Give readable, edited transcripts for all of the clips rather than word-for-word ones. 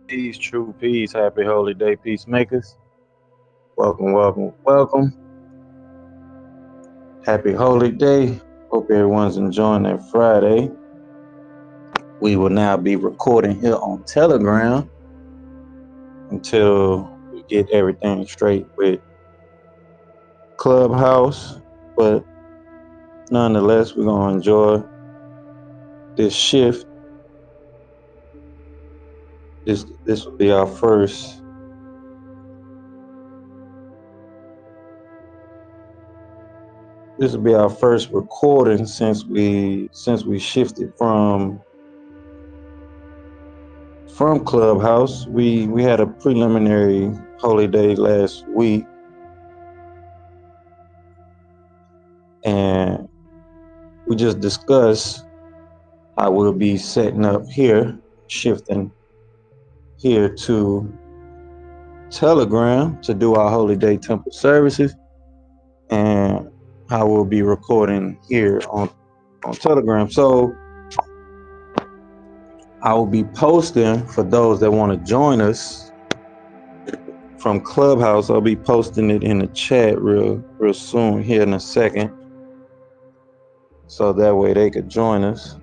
Peace, true peace, happy holy day, peacemakers. Welcome, welcome, welcome. Happy holy day. Hope everyone's enjoying their Friday. We will now be recording here on Telegram until we get everything straight with Clubhouse. But nonetheless, we're gonna enjoy this shift. This will be our first. This will be our first recording since we shifted from Clubhouse. We had a preliminary holy day last week, and we just discussed how we'll be setting up here, shifting here to Telegram to do our holy day temple services, and how we'll be recording here on Telegram. So I will be posting for those that want to join us from Clubhouse. I'll be posting it in the chat real soon here in a second, so that way they could join us.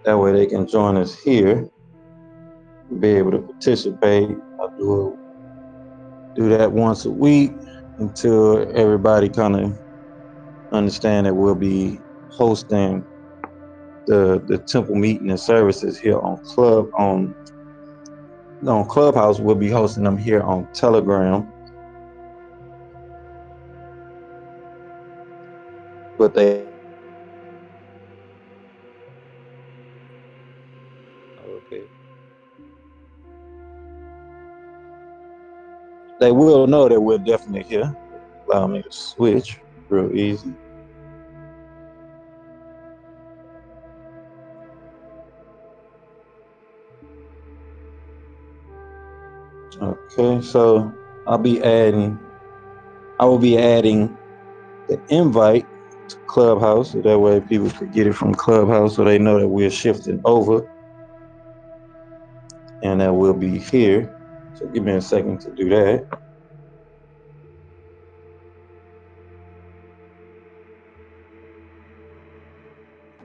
That way they can join us here, be able to participate. I'll do that once a week until everybody kind of understand that we'll be hosting the temple meeting and services here on Clubhouse. We'll be hosting them here on Telegram, but they will know that we're definitely here. Allow me to switch real easy. Okay, so I will be adding the invite to Clubhouse, so that way people could get it from Clubhouse, so they know that we're shifting over and that we'll be here. So give me a second to do that.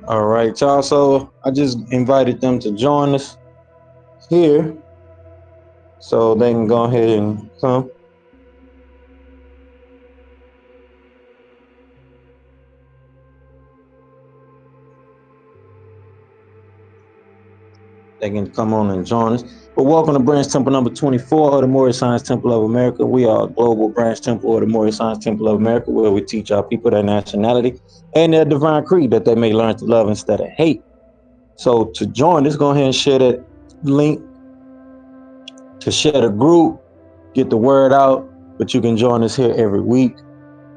All right, y'all. So I just invited them to join us here, so they can go ahead and come. They can come on and join us. But welcome to branch temple number 24 of the Moorish Science Temple of America. We are a global branch temple of the Moorish Science Temple of America, where we teach our people their nationality and their divine creed, that they may learn to love instead of hate. So to join us, go ahead and share that link to share the group, get the word out. But you can join us here every week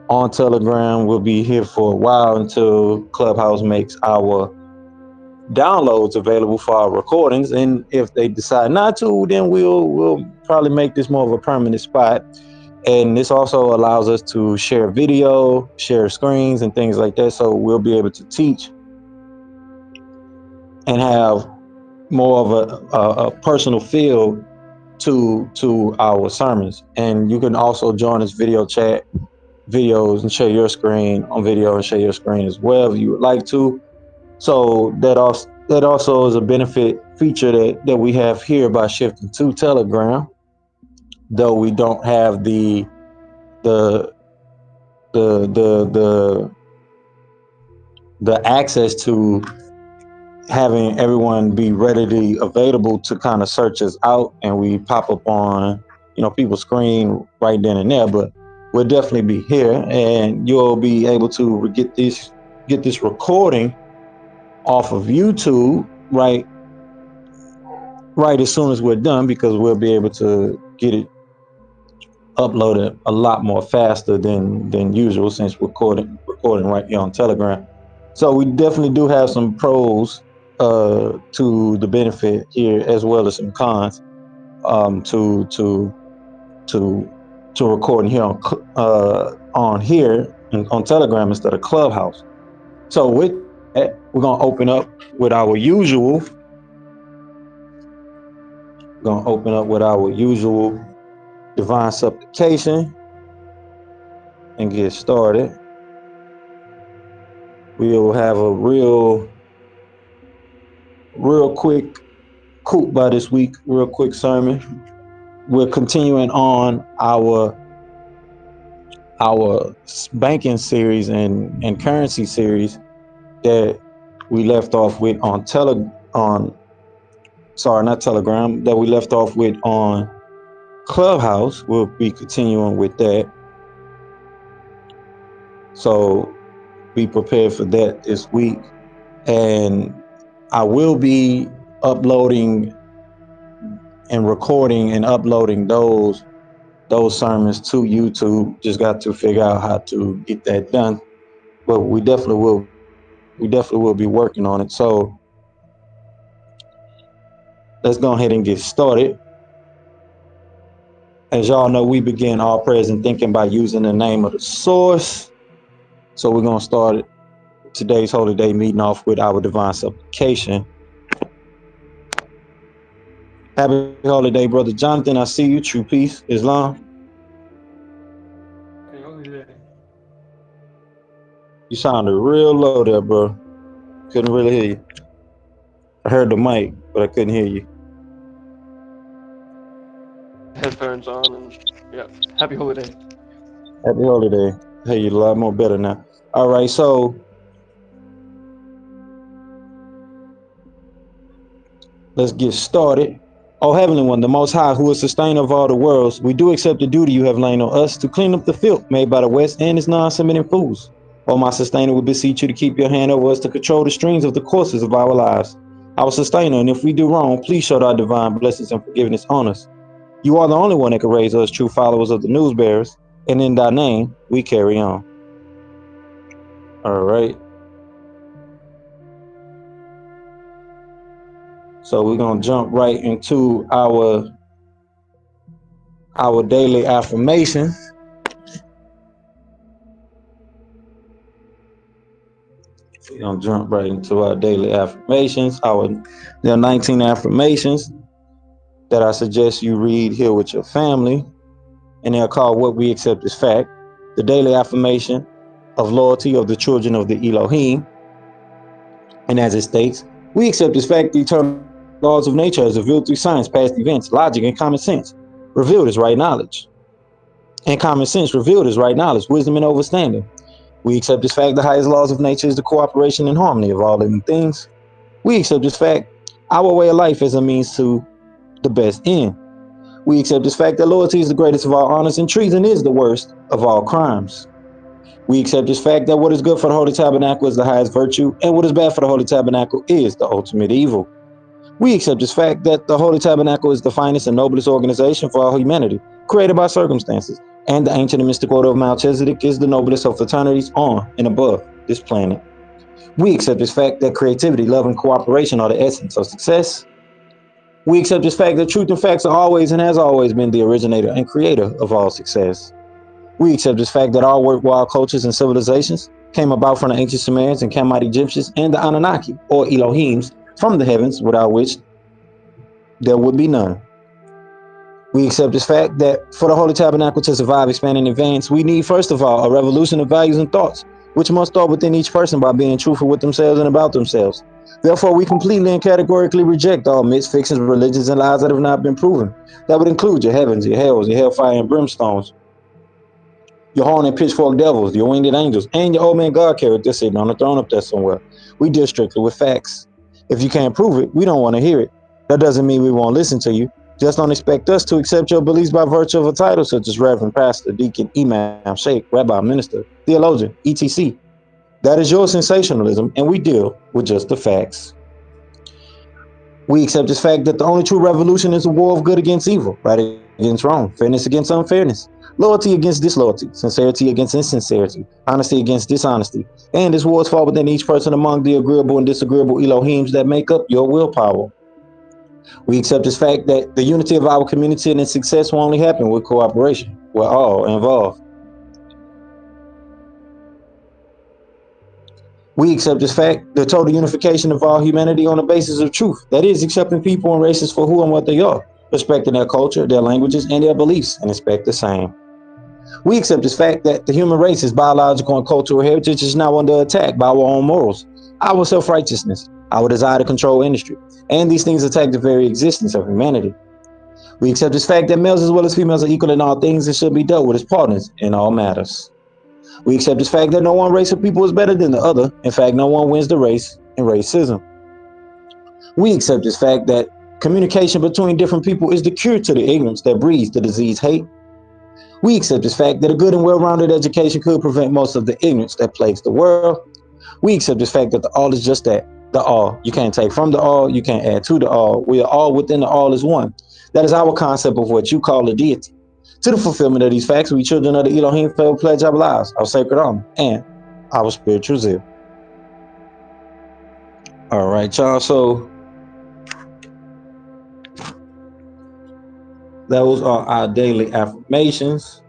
on Telegram. We'll be here for a while until Clubhouse makes our downloads available for our recordings, and if they decide not to, then we'll probably make this more of a permanent spot. And this also allows us to share video, share screens and things like that, so we'll be able to teach and have more of a personal feel to our sermons. And you can also join us video chat videos and share your screen on video and share your screen as well if you would like to. So that also is a benefit feature that we have here by shifting to Telegram, though we don't have the the the the the, the access to having everyone be readily available to kind of search us out, and we pop up on people's screen right then and there. But we'll definitely be here, and you'll be able to get this recording off of YouTube right as soon as we're done, because we'll be able to get it uploaded a lot more faster than usual, since we're recording right here on Telegram. So we definitely do have some pros to the benefit here, as well as some cons to to recording here on here on Telegram instead of Clubhouse. So with that, we're gonna open up with our usual. We're gonna open up with our usual divine supplication and get started. We'll have a real quick coup by this week, real quick sermon. We're continuing on our banking series and currency series that we left off with on sorry, not Telegram, that we left off with on Clubhouse. We'll be continuing with that. So be prepared for that this week. And I will be uploading and recording and uploading those sermons to YouTube. Just got to figure out how to get that done. But we definitely will be working on it. So let's go ahead and get started. As y'all know, we begin all prayers and thinking by using the name of the source. So we're going to start today's Holy Day meeting off with our divine supplication. Happy Holy Day, Brother Jonathan. I see you. True peace, Islam. Happy Holy Day. You sounded real low there, bro. Couldn't really hear you. I heard the mic, but I couldn't hear you. Headphones on and yeah. Happy Holy Day. Happy Holy Day. I hear you a lot more better now. All right, so let's get started. O Heavenly One, the Most High, who is sustainer of all the worlds, we do accept the duty you have laid on us to clean up the filth made by the West and its non-submitting fools. O my sustainer, we beseech you to keep your hand over us to control the streams of the courses of our lives. Our sustainer, and if we do wrong, please show thy divine blessings and forgiveness on us. You are the only one that can raise us true followers of the news bearers, and in thy name, we carry on. All right. So we're gonna jump right into our daily affirmations. We're gonna jump right into our daily affirmations. There are 19 affirmations that I suggest you read here with your family, and they're called "What We Accept as Fact." The daily affirmation of loyalty of the children of the Elohim, and as it states, we accept as fact the eternal laws of nature as revealed through science, past events, logic, and common sense, revealed as right knowledge. And common sense revealed as right knowledge, wisdom, and understanding. We accept this fact the highest laws of nature is the cooperation and harmony of all living things. We accept this fact our way of life as a means to the best end. We accept this fact that loyalty is the greatest of all honors and treason is the worst of all crimes. We accept this fact that what is good for the Holy Tabernacle is the highest virtue, and what is bad for the Holy Tabernacle is the ultimate evil. We accept this fact that the Holy Tabernacle is the finest and noblest organization for all humanity, created by circumstances, and the ancient and mystic order of Melchizedek is the noblest of fraternities on and above this planet. We accept this fact that creativity, love, and cooperation are the essence of success. We accept this fact that truth and facts are always and has always been the originator and creator of all success. We accept this fact that all worthwhile cultures and civilizations came about from the ancient Sumerians and Kamite Egyptians and the Anunnaki, or Elohims, from the heavens, without which there would be none. We accept this fact that for the Holy Tabernacle to survive, expand, and advance, we need, first of all, a revolution of values and thoughts, which must start within each person by being truthful with themselves and about themselves. Therefore, we completely and categorically reject all myths, fictions, religions, and lies that have not been proven. That would include your heavens, your hells, your hellfire and brimstones, your horn and pitchfork devils, your winged angels, and your old man God character sitting on the throne up there somewhere. We deal strictly with facts. If you can't prove it, we don't want to hear it. That doesn't mean we won't listen to you. Just don't expect us to accept your beliefs by virtue of a title such as Reverend, Pastor, Deacon, Imam, Sheik, Rabbi, Minister, Theologian, etc. That is your sensationalism, and we deal with just the facts. We accept this fact that the only true revolution is a war of good against evil, right against wrong, fairness against unfairness, loyalty against disloyalty, sincerity against insincerity, honesty against dishonesty. And this war is fought within each person among the agreeable and disagreeable Elohims that make up your willpower. We accept this fact that the unity of our community and its success will only happen with cooperation. We're all involved. We accept this fact, the total unification of all humanity on the basis of truth. That is, accepting people and races for who and what they are, respecting their culture, their languages, and their beliefs, and expect the same. We accept this fact that the human race's biological and cultural heritage is now under attack by our own morals, our self-righteousness, our desire to control industry, and these things attack the very existence of humanity. We accept this fact that males as well as females are equal in all things and should be dealt with as partners in all matters. We accept this fact that no one race of people is better than the other. In fact, no one wins the race in racism. We accept this fact that communication between different people is the cure to the ignorance that breeds the disease hate. We accept this fact that a good and well-rounded education could prevent most of the ignorance that plagues the world. We accept this fact that the all is just that, the all. You can't take from the all, you can't add to the all. We are all within the all is one. That is our concept of what you call a deity. To the fulfillment of these facts, we children of the Elohim fail pledge our lives, our sacred honor, and our spiritual zeal. All right, y'all. So those are our daily affirmations.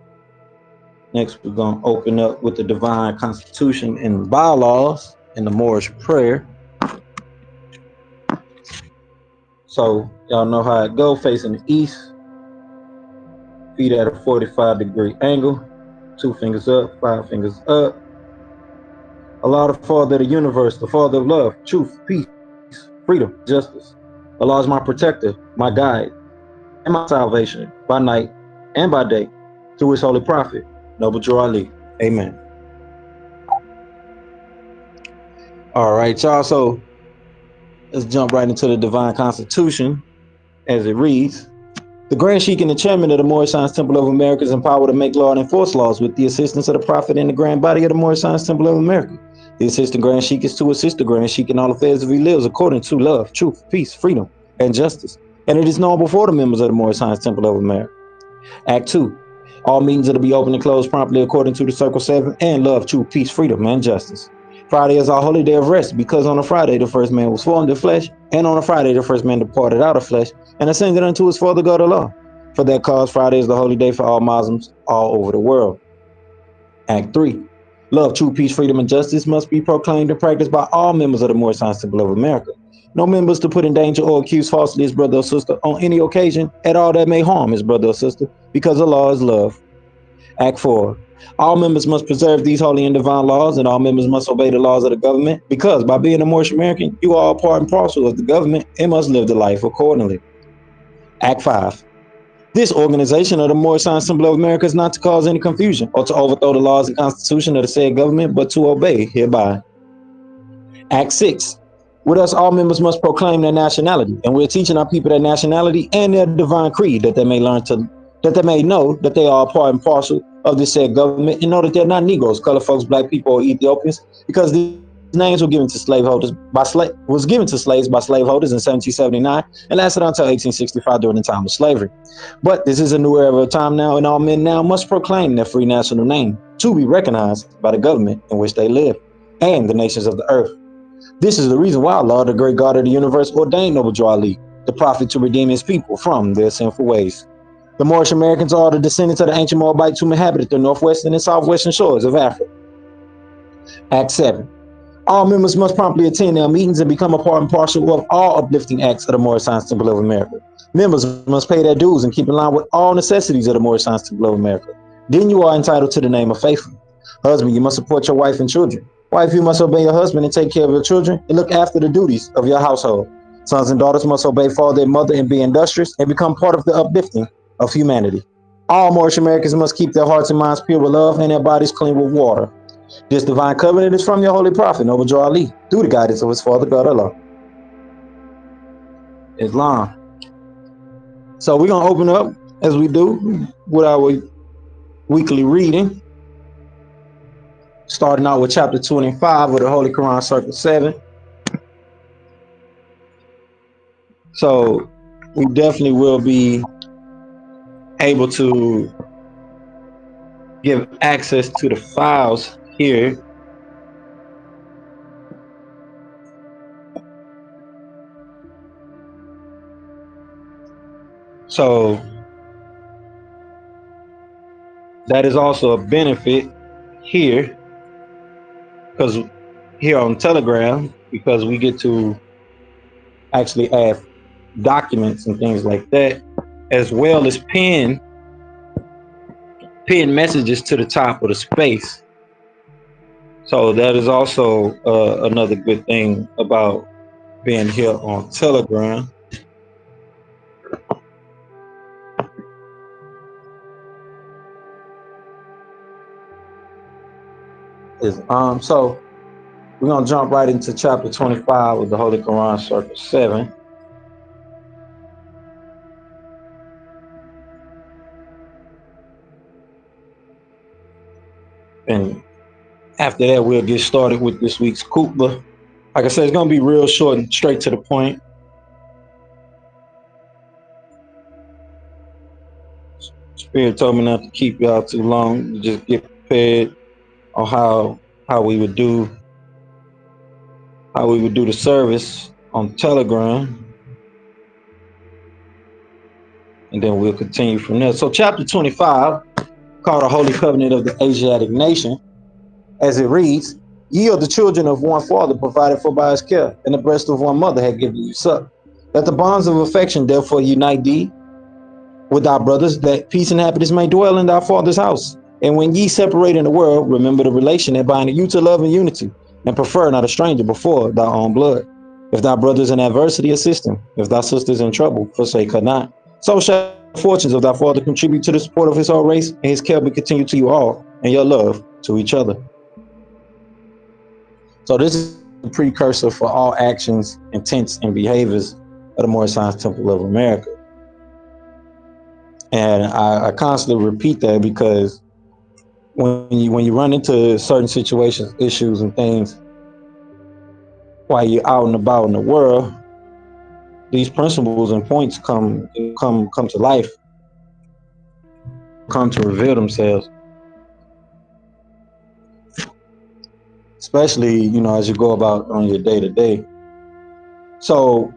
Next, we're going to open up with the divine constitution and bylaws and the Moorish prayer. So y'all know how it go, facing the east, feet at a 45-degree angle, 2 fingers up, 5 fingers up. Allah, the Father of the universe, the Father of love, truth, peace, freedom, justice. Allah is my protector, my guide, and my salvation by night and by day through his holy prophet, Noble Drew Ali. Amen. All right, y'all. So let's jump right into the divine constitution as it reads. The Grand Sheik and the chairman of the Moorish Science Temple of America is empowered to make law and enforce laws with the assistance of the Prophet and the Grand Body of the Moorish Science Temple of America. The assistant Grand Sheik is to assist the Grand Sheik in all affairs of he lives according to love, truth, peace, freedom, and justice. And it is known before the members of the Moorish Science Temple of America. Act 2. All meetings are to be open and closed promptly according to the Circle 7 and love, truth, peace, freedom, and justice. Friday is our holy day of rest because on a Friday the first man was formed in flesh, and on a Friday the first man departed out of flesh and ascended unto his father God Allah. For that cause, Friday is the holy day for all Muslims all over the world. Act 3. Love, truth, peace, freedom, and justice must be proclaimed and practiced by all members of the Moorish Science Temple of America. No members to put in danger or accuse falsely his brother or sister on any occasion at all that may harm his brother or sister, because Allah is love. Act 4. All members must preserve these holy and divine laws, and all members must obey the laws of the government, because by being a Moorish American, you are a part and parcel of the government and must live the life accordingly. Act 5. This organization of the Moorish Science Temple of America is not to cause any confusion or to overthrow the laws and constitution of the said government, but to obey hereby. Act 6. With us, all members must proclaim their nationality, and we're teaching our people their nationality and their divine creed that they may know that they are a part and parcel of this said government, and know that they're not Negroes, colored folks, black people, or Ethiopians, because these names were given to slaves by slaveholders in 1779 and lasted until 1865 during the time of slavery. But this is a new era of time now, and all men now must proclaim their free national name to be recognized by the government in which they live and the nations of the earth. This is the reason why Allah, the great God of the universe, ordained Noble Drew Ali, the prophet, to redeem his people from their sinful ways. The Moorish Americans are the descendants of the ancient Moabites who inhabited the northwestern and southwestern shores of Africa. Act 7. All members must promptly attend their meetings and become a part and parcel of all uplifting acts of the Moorish Science Temple of America. Members must pay their dues and keep in line with all necessities of the Moorish Science Temple of America. Then you are entitled to the name of faithful. Husband, you must support your wife and children. Wife, you must obey your husband and take care of your children and look after the duties of your household. Sons and daughters must obey father and mother and be industrious and become part of the uplifting of humanity. All Moorish Americans must keep their hearts and minds pure with love and their bodies clean with water. This divine covenant is from your holy prophet, Noble Drew Ali, through the guidance of his father, God Allah. Islam. So we're going to open up, as we do, with our weekly reading, starting out with chapter 25 of the Holy Quran, Circle 7. So we definitely will be able to give access to the files here. So that is also a benefit here, because here on Telegram because we get to actually add documents and things like that, as well as pin messages to the top of the space. So that is also another good thing about being here on Telegram. Is so we're gonna jump right into chapter 25 of the Holy Quran, circle 7. And after that, we'll get started with this week's Kutbah. Like I said, it's gonna be real short and straight to the point. Spirit told me not to keep y'all too long. Just get prepared on how we would do the service on Telegram, and then we'll continue from there. So, chapter 25, called the Holy Covenant of the Asiatic Nation, as it reads, "Ye are the children of one father, provided for by his care, and the breast of one mother had given you suck. That the bonds of affection therefore unite thee with thy brothers, that peace and happiness may dwell in thy father's house. And when ye separate in the world, remember the relation that bindeth you to love and unity, and prefer not a stranger before thy own blood. If thy brothers in adversity, assist him. If thy sisters in trouble, forsake her not. So shall the fortunes of thy father contribute to the support of his whole race, and his care be continued to you all, and your love to each other." So this is a precursor for all actions, intents, and behaviors of the Moorish Science Temple of America. And I constantly repeat that because when you run into certain situations, issues, and things while you're out and about in the world, these principles and points come to life, come to reveal themselves. Especially, as you go about on your day to day. So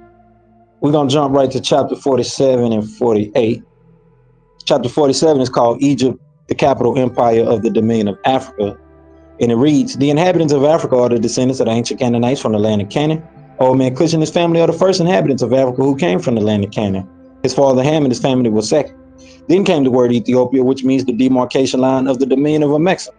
we're gonna jump right to chapter 47 and 48. Chapter 47 is called Egypt, the capital empire of the dominion of Africa. And it reads, "The inhabitants of Africa are the descendants of the ancient Canaanites from the land of Canaan. Old man Cush and his family are the first inhabitants of Africa who came from the land of Canaan. His father Ham and his family was second. Then came the word Ethiopia, which means the demarcation line of the dominion of Amexa,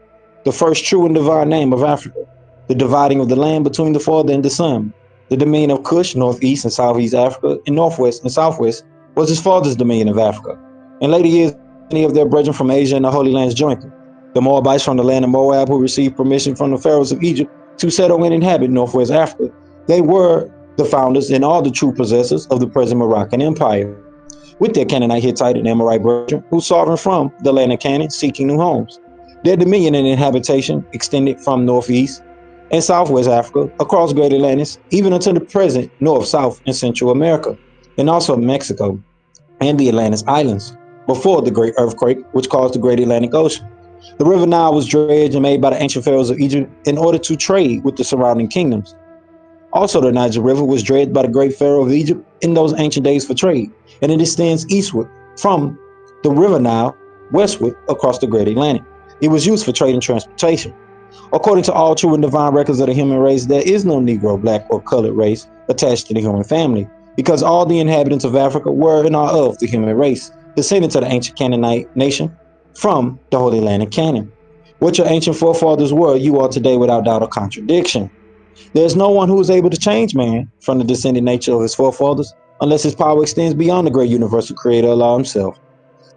the first true and divine name of Africa, the dividing of the land between the father and the son. The dominion of Cush, northeast and southeast Africa, and northwest and southwest, was his father's dominion of Africa. In later years, many of their brethren from Asia and the Holy Lands joined them. The Moabites from the land of Moab, who received permission from the pharaohs of Egypt to settle and inhabit northwest Africa, they were the founders and all the true possessors of the present Moroccan Empire, with their Canaanite, Hittite, and Amorite brethren, who sovereign from the land of Canaan, seeking new homes. Their dominion and inhabitation extended from northeast and southwest Africa, across Great Atlantis, even unto the present North, South, and Central America, and also Mexico and the Atlantis Islands, before the great earthquake which caused the Great Atlantic Ocean. The river Nile was dredged and made by the ancient pharaohs of Egypt in order to trade with the surrounding kingdoms. Also, the Niger River was dredged by the great pharaoh of Egypt in those ancient days for trade, and it extends eastward from the river Nile westward across the Great Atlantic. It was used for trade and transportation. According to all true and divine records of the human race, there is no Negro, black, or colored race attached to the human family, because all the inhabitants of Africa were and are of the human race, descendants of the ancient Canaanite nation from the Holy Land of Canaan. What your ancient forefathers were, you are today without doubt or contradiction. There's no one who is able to change man from the descended nature of his forefathers unless his power extends beyond the great universal creator Allah himself.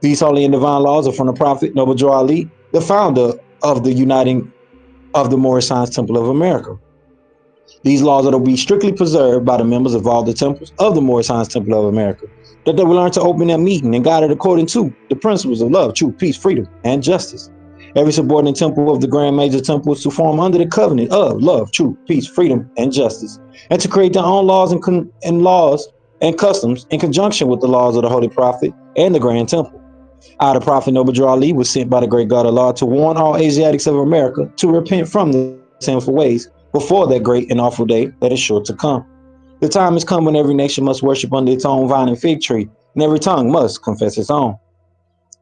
These holy and divine laws are from the prophet Noble Ali, the founder of the uniting of the Moorish Science Temple of America. These laws are to be strictly preserved by the members of all the temples of the Moorish Science Temple of America, that they will learn to open their meeting and guide it according to the principles of love, truth, peace, freedom, and justice. Every subordinate temple of the Grand Major Temple is to form under the covenant of love, truth, peace, freedom, and justice, and to create their own laws and laws and customs in conjunction with the laws of the Holy Prophet and the Grand Temple. I, the Prophet Noble Ali, was sent by the great God Allah to warn all Asiatics of America to repent from their sinful ways before that great and awful day that is sure to come. The time has come when every nation must worship under its own vine and fig tree, and every tongue must confess its own.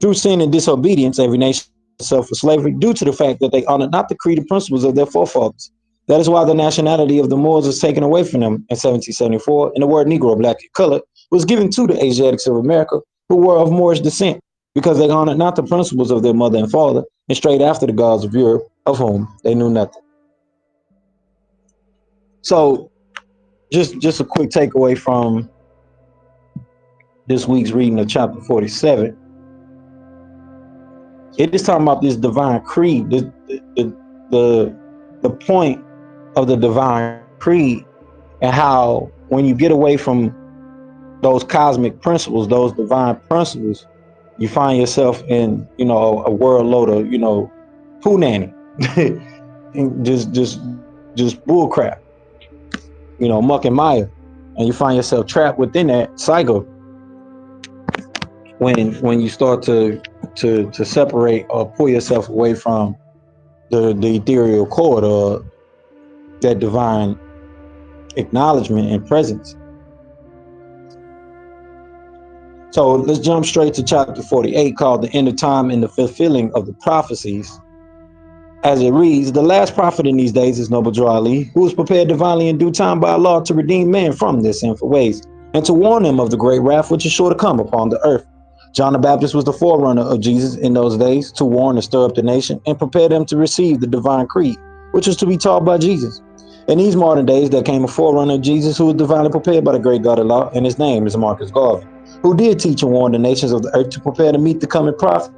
Through sin and disobedience, every nation sold itself for slavery due to the fact that they honored not the creed and principles of their forefathers. That is why the nationality of the Moors was taken away from them in 1774, and the word Negro, black and colored, was given to the Asiatics of America who were of Moorish descent, because they honored not the principles of their mother and father, and strayed after the gods of Europe, of whom they knew nothing. So, just a quick takeaway from this week's reading of chapter 47. It is talking about this divine creed, the point of the divine creed, and how when you get away from those cosmic principles, those divine principles, you find yourself in, a world load of, poo nanny, just bull crap, muck and mire, and you find yourself trapped within that cycle when you start to separate or pull yourself away from the ethereal cord or that divine acknowledgement and presence. So let's jump straight to chapter 48, called The End of Time and the Fulfilling of the Prophecies. As it reads, the last prophet in these days is Noble Ali, who was prepared divinely in due time by Allah to redeem man from their sinful ways, and to warn them of the great wrath which is sure to come upon the earth. John the Baptist was the forerunner of Jesus in those days, to warn and stir up the nation, and prepare them to receive the divine creed, which was to be taught by Jesus. In these modern days, there came a forerunner of Jesus who was divinely prepared by the great God Allah, and his name is Marcus Garvey, who did teach and warn the nations of the earth to prepare to meet the coming prophet,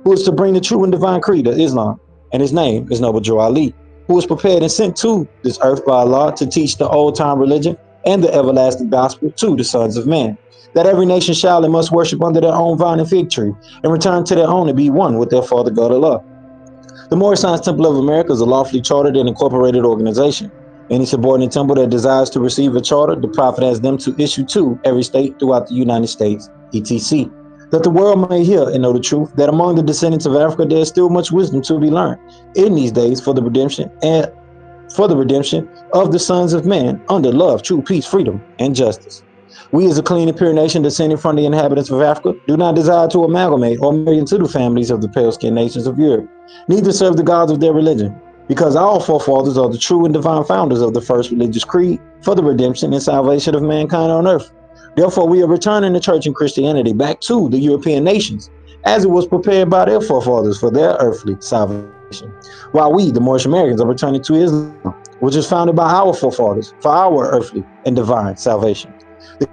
who is to bring the true and divine creed of Islam, and his name is Noble Ali, who was prepared and sent to this earth by Allah to teach the old time religion and the everlasting gospel to the sons of men, that every nation shall and must worship under their own vine and fig tree, and return to their own and be one with their Father God Allah. The Moorish Science Temple of America is a lawfully chartered and incorporated organization. Any subordinate temple that desires to receive a charter, the Prophet has them to issue to every state throughout the United States, etc., that the world may hear and know the truth, that among the descendants of Africa there is still much wisdom to be learned in these days for the redemption of the sons of man under love, true peace, freedom, and justice. We, as a clean and pure nation descended from the inhabitants of Africa, do not desire to amalgamate or marry into the families of the pale-skinned nations of Europe, neither serve the gods of their religion, because our forefathers are the true and divine founders of the first religious creed for the redemption and salvation of mankind on earth. Therefore, we are returning the church and Christianity back to the European nations, as it was prepared by their forefathers for their earthly salvation, while we, the Moorish Americans, are returning to Islam, which is founded by our forefathers for our earthly and divine salvation. The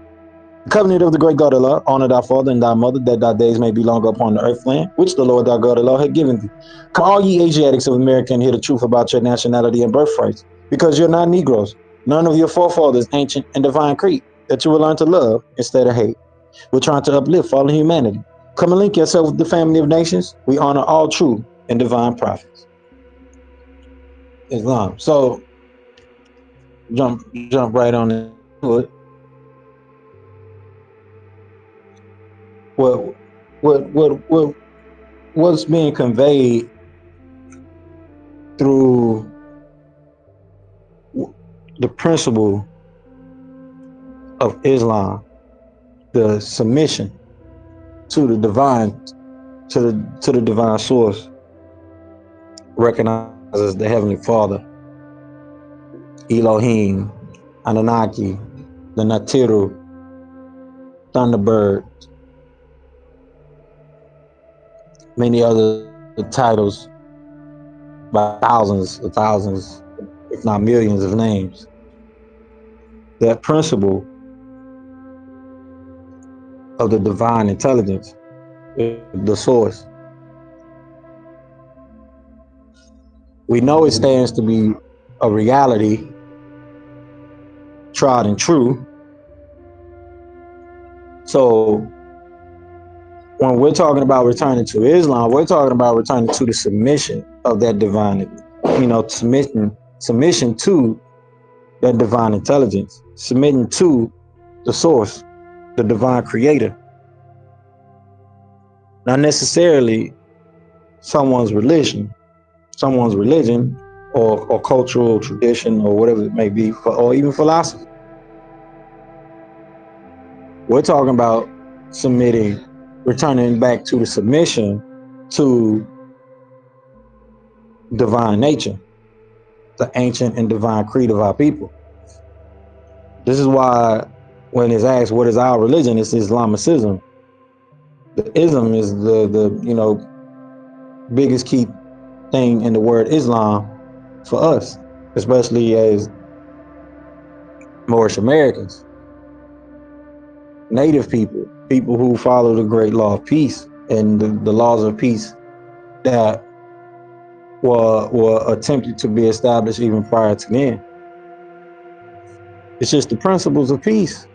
covenant of the great God Allah, honor thy father and thy mother, that thy days may be longer upon the earth land, which the Lord thy God Allah had given thee. Come, all ye Asiatics of America, and hear the truth about your nationality and birthrights, because you're not Negroes, none of your forefathers' ancient and divine creed, that you will learn to love instead of hate. We're trying to uplift fallen humanity. Come and link yourself with the family of nations. We honor all true and divine prophets. Islam. So jump right on into it. What what what's being conveyed through the principle of Islam, the submission to the divine, to the divine source, recognizes the Heavenly Father, Elohim, Anunnaki, the Natiru, Thunderbird, many other titles by thousands, if not millions of names. That principle of the divine intelligence, the source, we know it stands to be a reality, tried and true. So when we're talking about returning to Islam, we're talking about returning to the submission of that divine, submission to that divine intelligence, submitting to the source, the divine creator, not necessarily someone's religion, or cultural tradition, or whatever it may be, or even philosophy. We're talking about submitting, returning back to the submission to divine nature, the ancient and divine creed of our people. This is why when it's asked what is our religion, it's Islamicism. The ism is the biggest key thing in the word Islam for us, especially as Moorish Americans, native people who follow the great law of peace and the laws of peace that were attempted to be established even prior to then. It's just the principles of peace,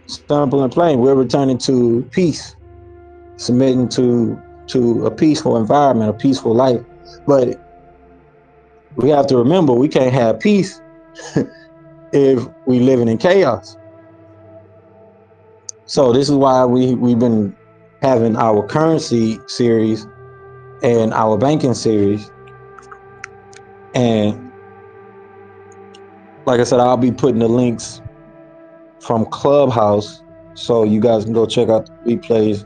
simple and plain. We're returning to peace, submitting to a peaceful environment, a peaceful life. But we have to remember we can't have peace if we living in chaos. So this is why we've been having our currency series and our banking series. And like I said, I'll be putting the links from Clubhouse so you guys can go check out the replays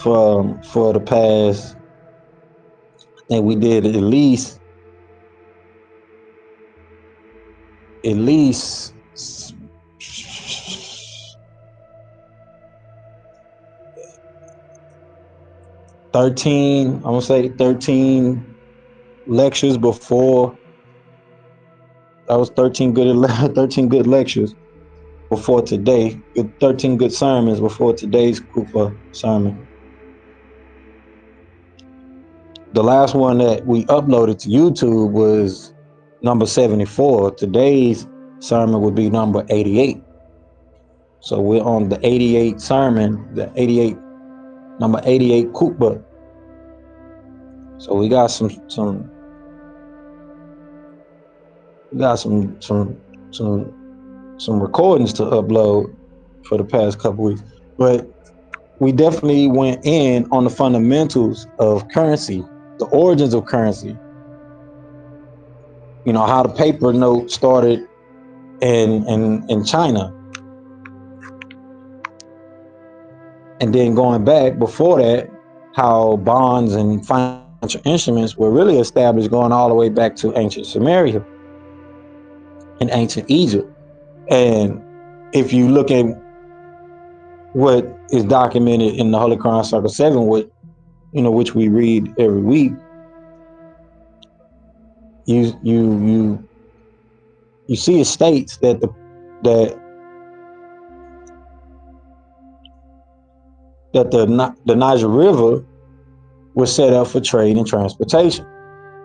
for the past. And we did at least 13, I'm gonna say 13 lectures before. That was 13 good 13 good lectures before today. 13 good sermons before today's Kufa sermon. The last one that we uploaded to YouTube was number 74. Today's sermon would be number 88. So we're on the 88 sermon, the 88 number 88 Kufa. So we got some some recordings to upload for the past couple weeks. But we definitely went in on the fundamentals of currency, the origins of currency. You know, how the paper note started in China. And then going back before that, how bonds and financial instruments were really established going all the way back to ancient Sumeria and ancient Egypt. And if you look at what is documented in the Holy Quran Circle 7, which we read every week, you you you you see it states that that the Niger River was set up for trade and transportation.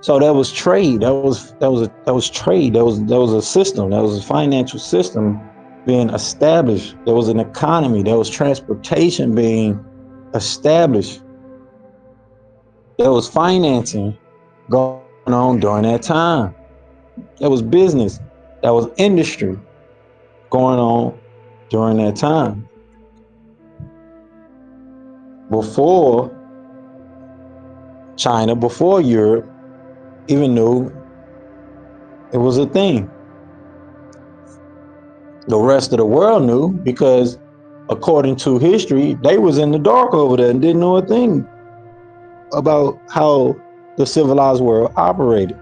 So that was trade. That was trade. That was a system. That was a financial system being established. There was an economy. There was transportation being established. There was financing going on during that time. There was business. That was industry going on during that time. Before China, before Europe even knew it was a thing. The rest of the world knew because according to history, they was in the dark over there and didn't know a thing about how the civilized world operated.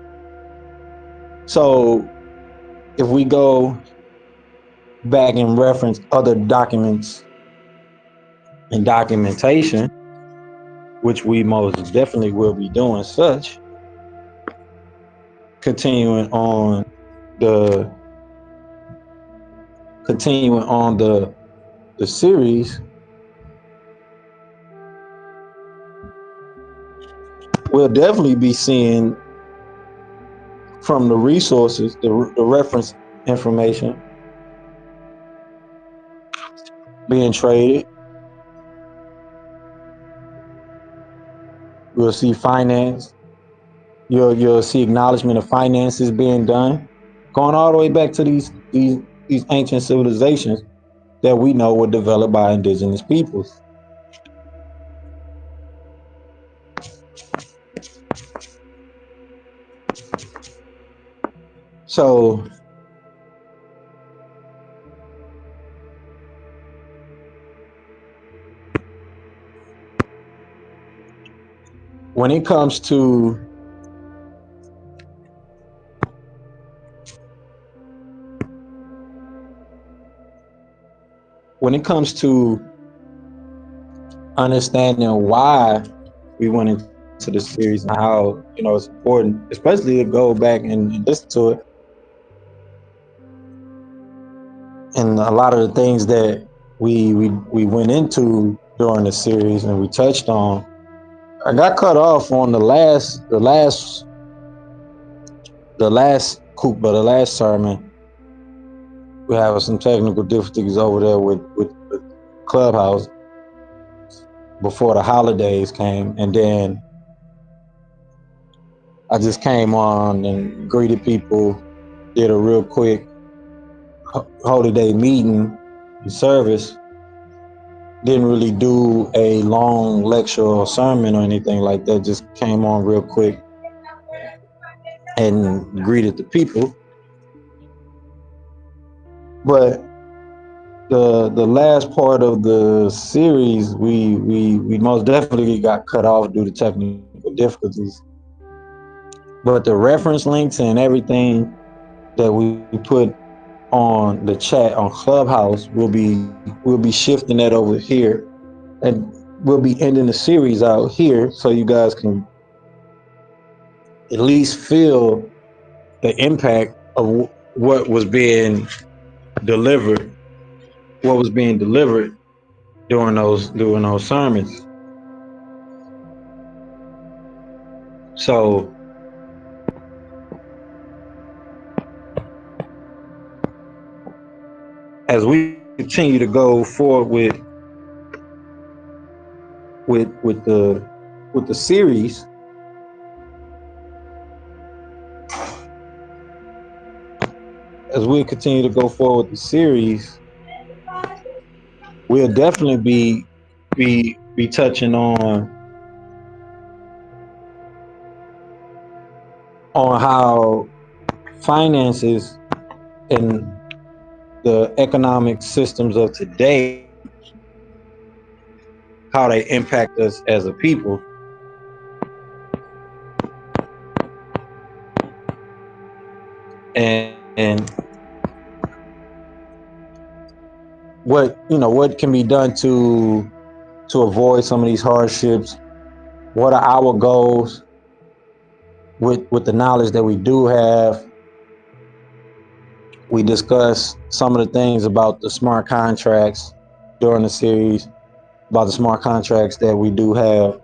So if we go back and reference other documents and documentation, which we most definitely will be doing such, continuing on the the series, we'll definitely be seeing from the resources, the reference information being traded. We'll see finance. You'll see acknowledgement of finances being done, going all the way back to these ancient civilizations that we know were developed by indigenous peoples. So when it comes to when it comes to understanding why we went into the series and how it's important, especially to go back and listen to it, and a lot of the things that we went into during the series and we touched on. I got cut off on the last khutbah, the last sermon. We have some technical difficulties over there with Clubhouse before the holidays came, and then I just came on and greeted people, did a real quick Holy Day meeting and service. Didn't really do a long lecture or sermon or anything like that. Just came on real quick and greeted the people. But the last part of the series, we most definitely got cut off due to technical difficulties. But the reference links and everything that we put on the chat on Clubhouse, we'll be shifting that over here, and we'll be ending the series out here, so you guys can at least feel the impact of what was being delivered, what was being delivered during those sermons. So as we continue to go forward with the series, as we continue to go forward with the series, we'll definitely be touching on how finances and the economic systems of today, how they impact us as a people, and what can be done to avoid some of these hardships. What are our goals with the knowledge that we do have? We discuss some of the things about the smart contracts during the series, about the smart contracts that we do have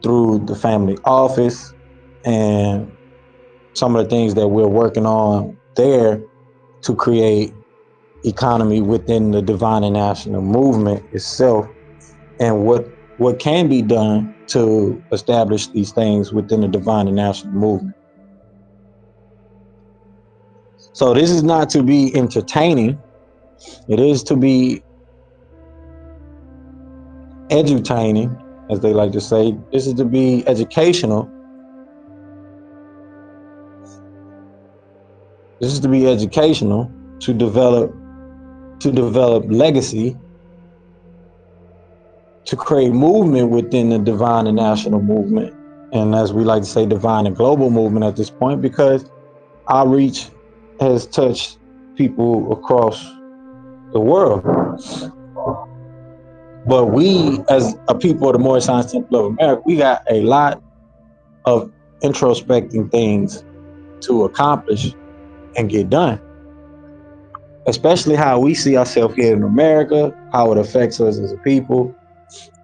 through the family office, and some of the things that we're working on there to create economy within the divine and national movement itself, and what can be done to establish these things within the divine and national movement. So this is not to be entertaining. It is to be edutaining, as they like to say. This is to be educational. This is to be educational to develop legacy, to create movement within the divine and national movement, and as we like to say, divine and global movement at this point, because our reach has touched people across the world. But we, as a people of the Moorish Science Temple of America, we got a lot of introspecting things to accomplish and get done, especially how we see ourselves here in America, how it affects us as a people,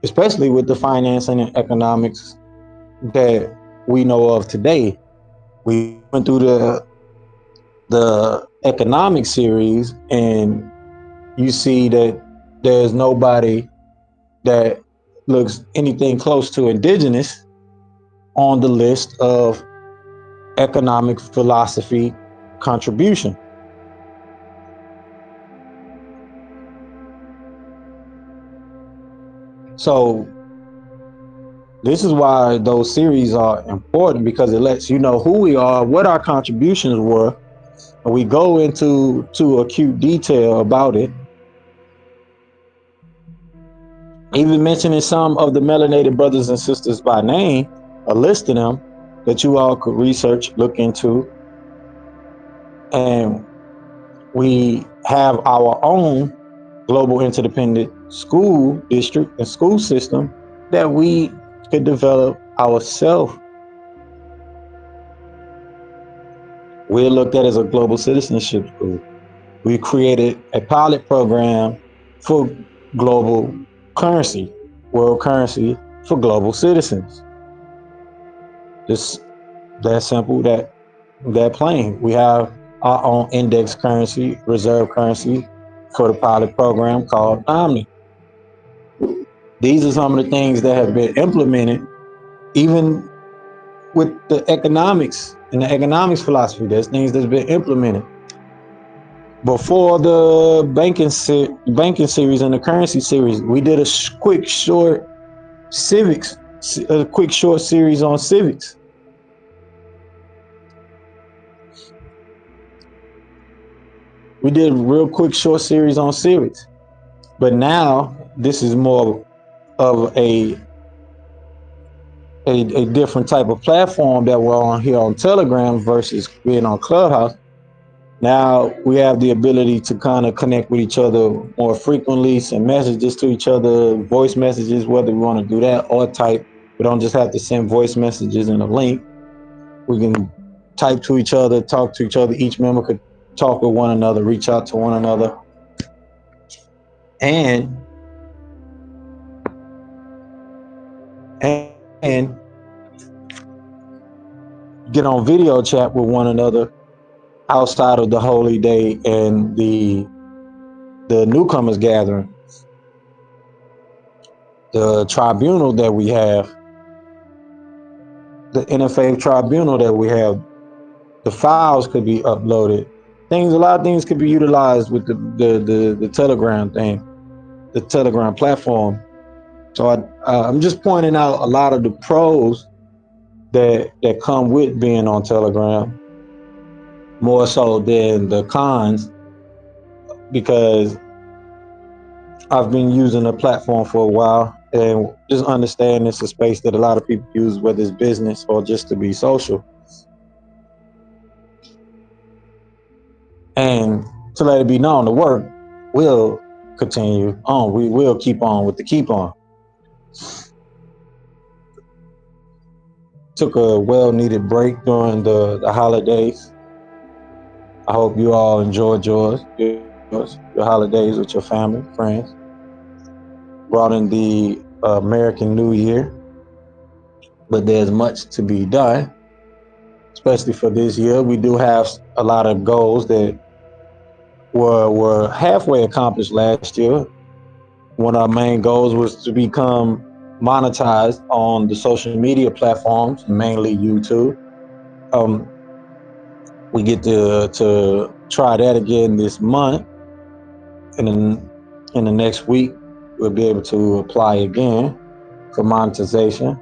especially with the financing and economics that we know of today. We went through the economic series, and you see that there's nobody that looks anything close to indigenous on the list of economic philosophy contribution. So this is why those series are important, because it lets you know who we are, what our contributions were, and we go into acute detail about it, even mentioning some of the melanated brothers and sisters by name, a list of them that you all could research, look into, and we have our own global interdependent school district and school system that we could develop ourselves. We're looked at as a global citizenship school. We created a pilot program for global currency, world currency for global citizens. Just that simple, that plain. We have our own index currency, reserve currency for the pilot program called Omni. These are some of the things that have been implemented, even with the economics and the economics philosophy. There's things that's been implemented. Before the banking series and the currency series, we did a quick short civics, a quick short series on civics. We did a real quick short series on civics. But now this is more of a different type of platform that we're on here on Telegram versus being on Clubhouse. Now we have the ability to kind of connect with each other more frequently, send messages to each other, voice messages, whether we want to do that or type. We don't just have to send voice messages in a link. We can type to each other, talk to each other. Each member could talk with one another, reach out to one another, and and get on video chat with one another outside of the holy day and the newcomers gathering, the tribunal that we have, the interfaith tribunal that we have. The files could be uploaded. A lot of things could be utilized with the Telegram thing, the Telegram platform. So I'm just pointing out a lot of the pros that come with being on Telegram, more so than the cons, because I've been using the platform for a while and just understand it's a space that a lot of people use, whether it's business or just to be social. And to let it be known, the work will continue on. We will keep on with the keep on. Took a well needed break during the holidays. I hope you all enjoyed your holidays with your family, friends. Brought in the American New Year, but there's much to be done, especially for this year. We do have a lot of goals that were halfway accomplished last year. One of our main goals was to become monetized on the social media platforms, mainly YouTube. Um, we get to try that again this month, and then in the next week we'll be able to apply again for monetization.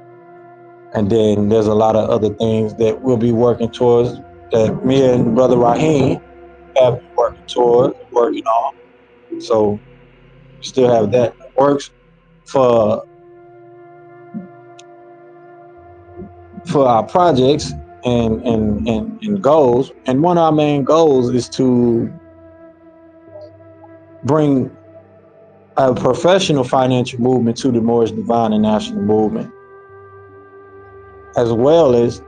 And then there's a lot of other things that we'll be working towards that me and Brother Raheem have been working towards, working on. So still have that works for our projects and goals. And one of our main goals is to bring a professional financial movement to the Moorish Divine and National Movement, as well as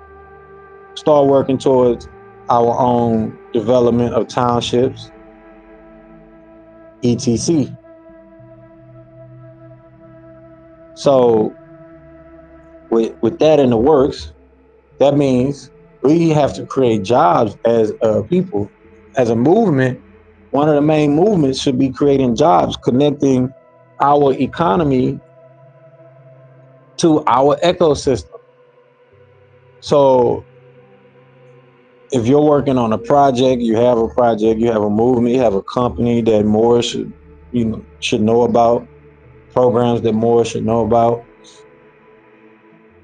start working towards our own development of townships, etc. So with that in the works, that means we have to create jobs as a people, as a movement. One of the main movements should be creating jobs, connecting our economy to our ecosystem. So if you're working on a project, you have a project, you have a movement, you have a company that more should know about, programs that more should know about.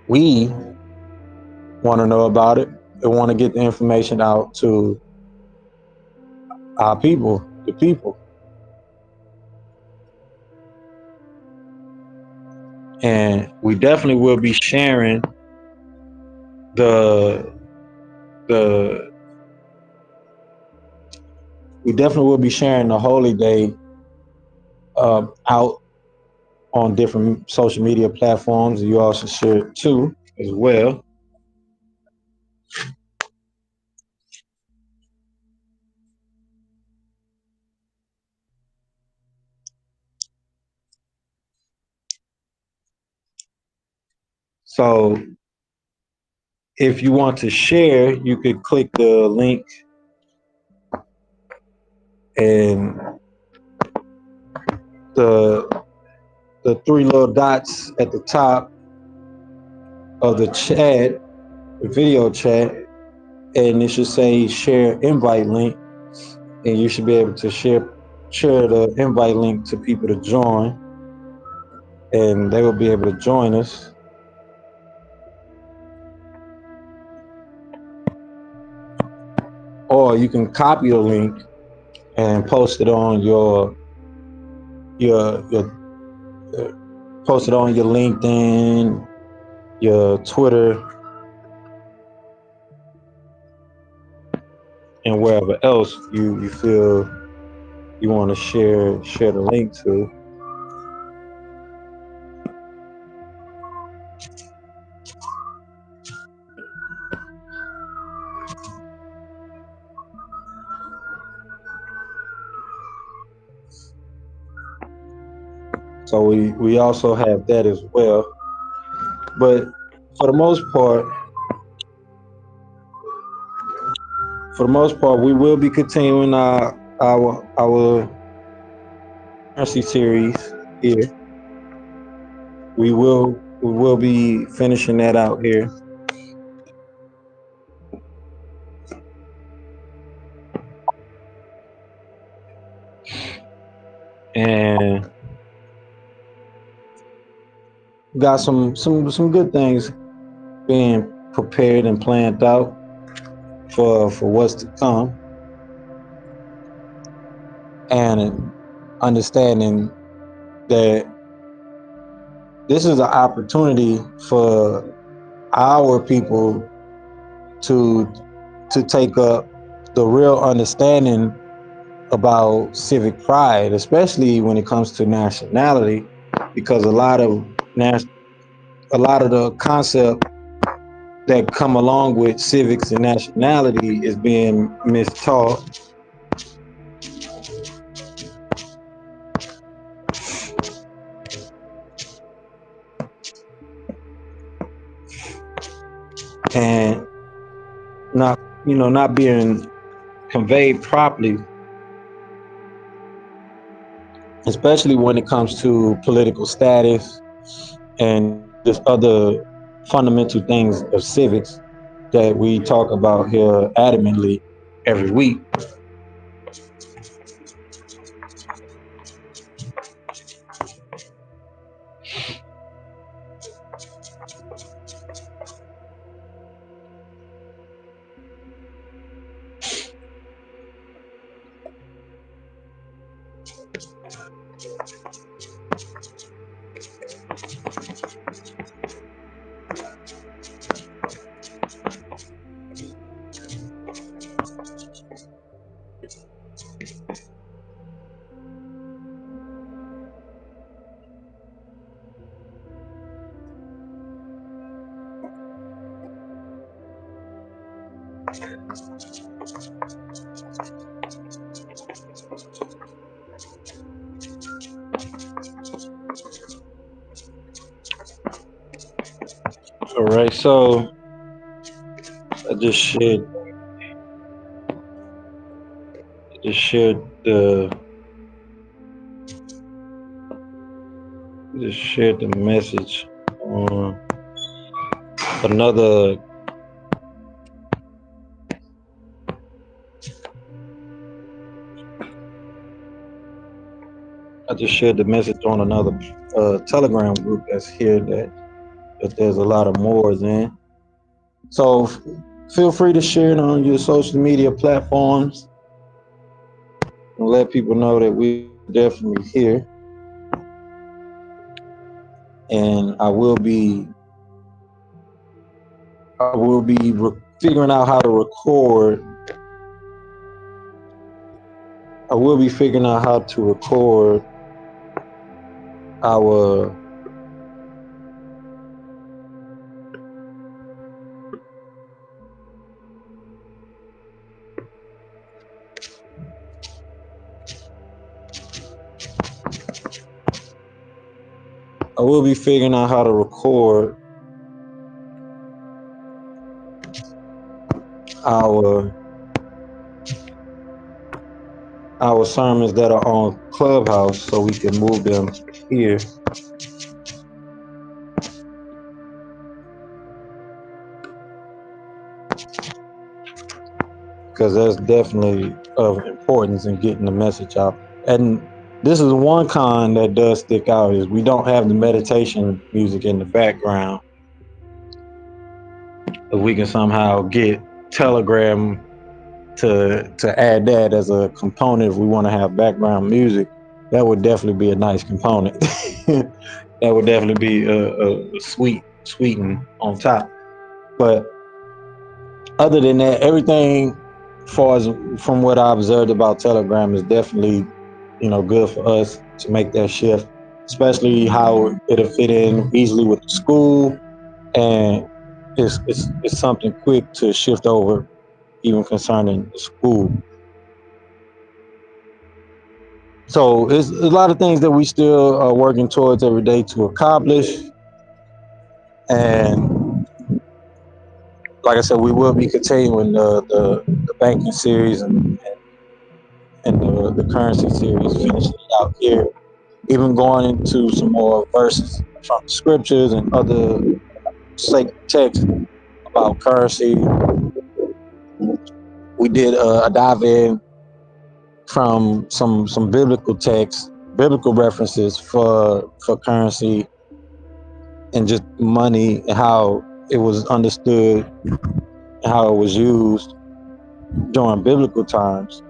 We want to know about it and want to get the information out to our people, the people. And we definitely will be sharing the the we definitely will be sharing the holy day out on different social media platforms. You also share it too as well. So if you want to share, you could click the link and the the three little dots at the top of the chat, the video chat, and it should say share invite link, and you should be able to share the invite link to people to join, and they will be able to join us. Or you can copy the link and post it on your post it on your LinkedIn, your Twitter, and wherever else you feel you want to share the link to. So we also have that as well. But for the most part, we will be continuing our currency series here. We will be finishing that out here. And got some good things being prepared and planned out for what's to come, and understanding that this is an opportunity for our people to take up the real understanding about civic pride, especially when it comes to nationality, because a lot of the concept that come along with civics and nationality is being mistaught. And not not being conveyed properly, especially when it comes to political status and just other fundamental things of civics that we talk about here adamantly every week. All right, so I just shared the message on another I just shared the message on another Telegram group that's here that there's a lot of Moors in. So feel free to share it on your social media platforms and let people know that we're definitely here. And I will be figuring out how to record. I will be figuring out how to record our I will be figuring out how to record our our sermons that are on Clubhouse so we can move them here, because that's definitely of importance in getting the message out. And this is one con that does stick out, is we don't have the meditation music in the background. If we can somehow get Telegram to add that as a component, if we want to have background music, that would definitely be a nice component. That would definitely be a sweeten on top. But other than that, everything, far as from what I observed about Telegram, is definitely, good for us to make that shift, especially how it'll fit in easily with the school, and it's something quick to shift over, even concerning the school. So it's a lot of things that we still are working towards every day to accomplish. And like I said, we will be continuing the banking series and the currency series, finishing it out here, even going into some more verses from the scriptures and other sacred texts about currency. We did a dive in from some biblical texts, biblical references for currency and just money, and how it was understood and how it was used during biblical times.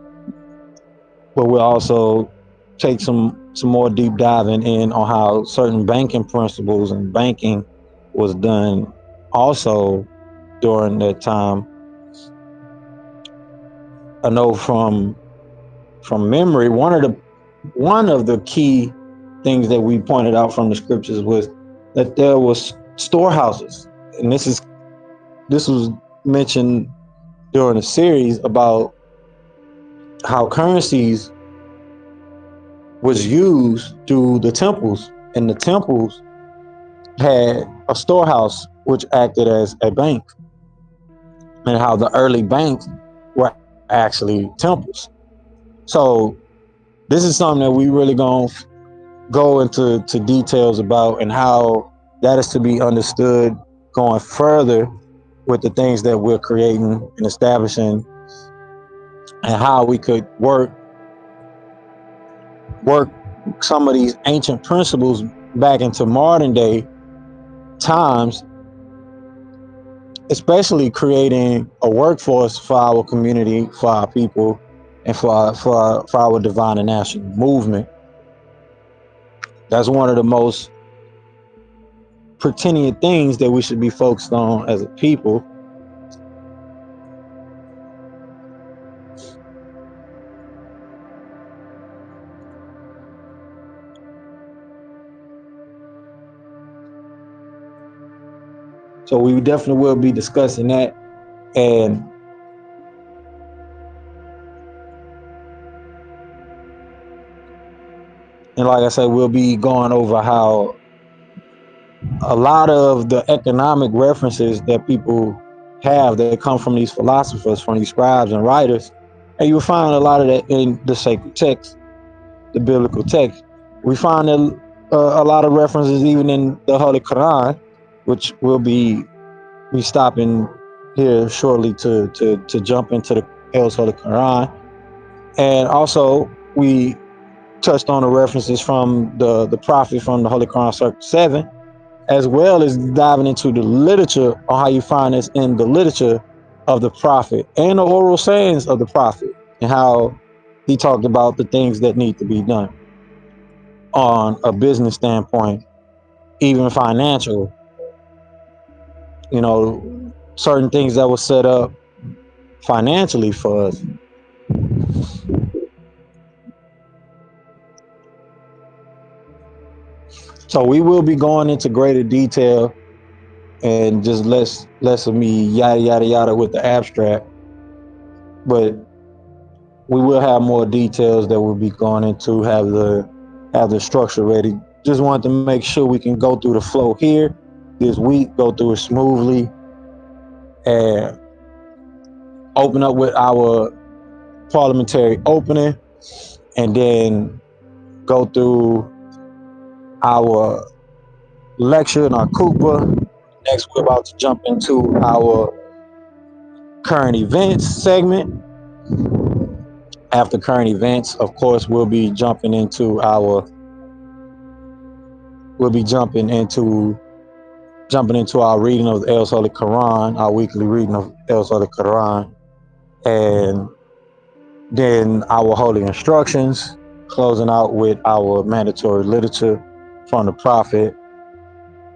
But we'll also take some more deep diving in on how certain banking principles and banking was done also during that time. I know from memory, one of the key things that we pointed out from the scriptures was that there was storehouses, and this was mentioned during a series about how currencies was used through the temples, and the temples had a storehouse which acted as a bank, and how the early banks were actually temples. So this is something that we really gonna go into details about, and how that is to be understood going further with the things that we're creating and establishing, and how we could work some of these ancient principles back into modern day times, especially creating a workforce for our community, for our people, and for our divine and national movement. That's one of the most pertinent things that we should be focused on as a people. So we definitely will be discussing that, and like I said, we'll be going over how a lot of the economic references that people have that come from these philosophers, from these scribes and writers, and you'll find a lot of that in the sacred text, the biblical text. We find a lot of references even in the Holy Qur'an, which will be stopping here shortly to jump into the Hell's Holy Quran. And also we touched on the references from the prophet from the Holy Quran Circle 7, as well as diving into the literature on how you find this in the literature of the prophet and the oral sayings of the prophet, and how he talked about the things that need to be done on a business standpoint, even financial, certain things that were set up financially for us. So we will be going into greater detail and just less of me yada yada yada with the abstract, but we will have more details that we'll be going into, have the structure ready. Just wanted to make sure we can go through the flow here this week, go through it smoothly, and open up with our parliamentary opening, and then go through our lecture and our Kupa. Next, we're about to jump into our current events segment. After current events, of course, we'll be jumping into our reading of the El Holy Quran, our weekly reading of El Holy Quran, and then our holy instructions, closing out with our mandatory literature from the Prophet,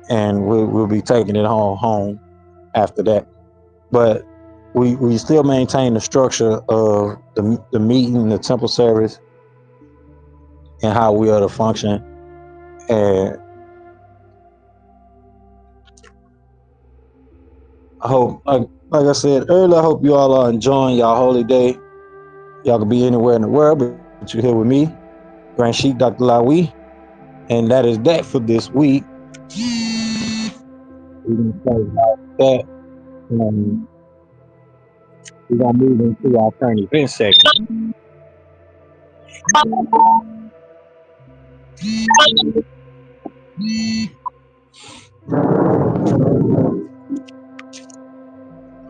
and we'll be taking it home after that. But we still maintain the structure of the meeting, the temple service, and how we are to function. And I hope, like I said earlier, I hope you all are enjoying y'all holy day. Y'all can be anywhere in the world, but you're here with me, Grand Sheik, Dr. Lawiy, and that is that for this week. We're gonna start out with that, and we're gonna move into our current event segment.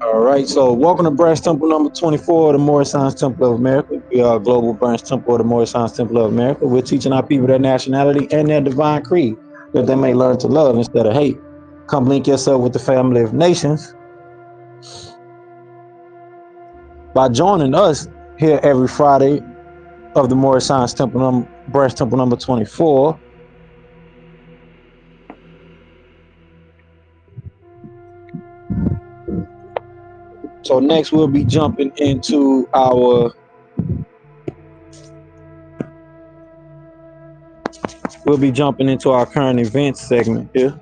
All right, so welcome to Branch Temple number 24 of the Moorish Science Temple of America. We are a global branch temple of the Moorish Science Temple of America. We're teaching our people their nationality and their divine creed, that they may learn to love instead of hate. Come link yourself with the family of nations by joining us here every Friday of the Moorish Science Temple Branch Temple number 24. So next we'll be jumping into our current events segment here.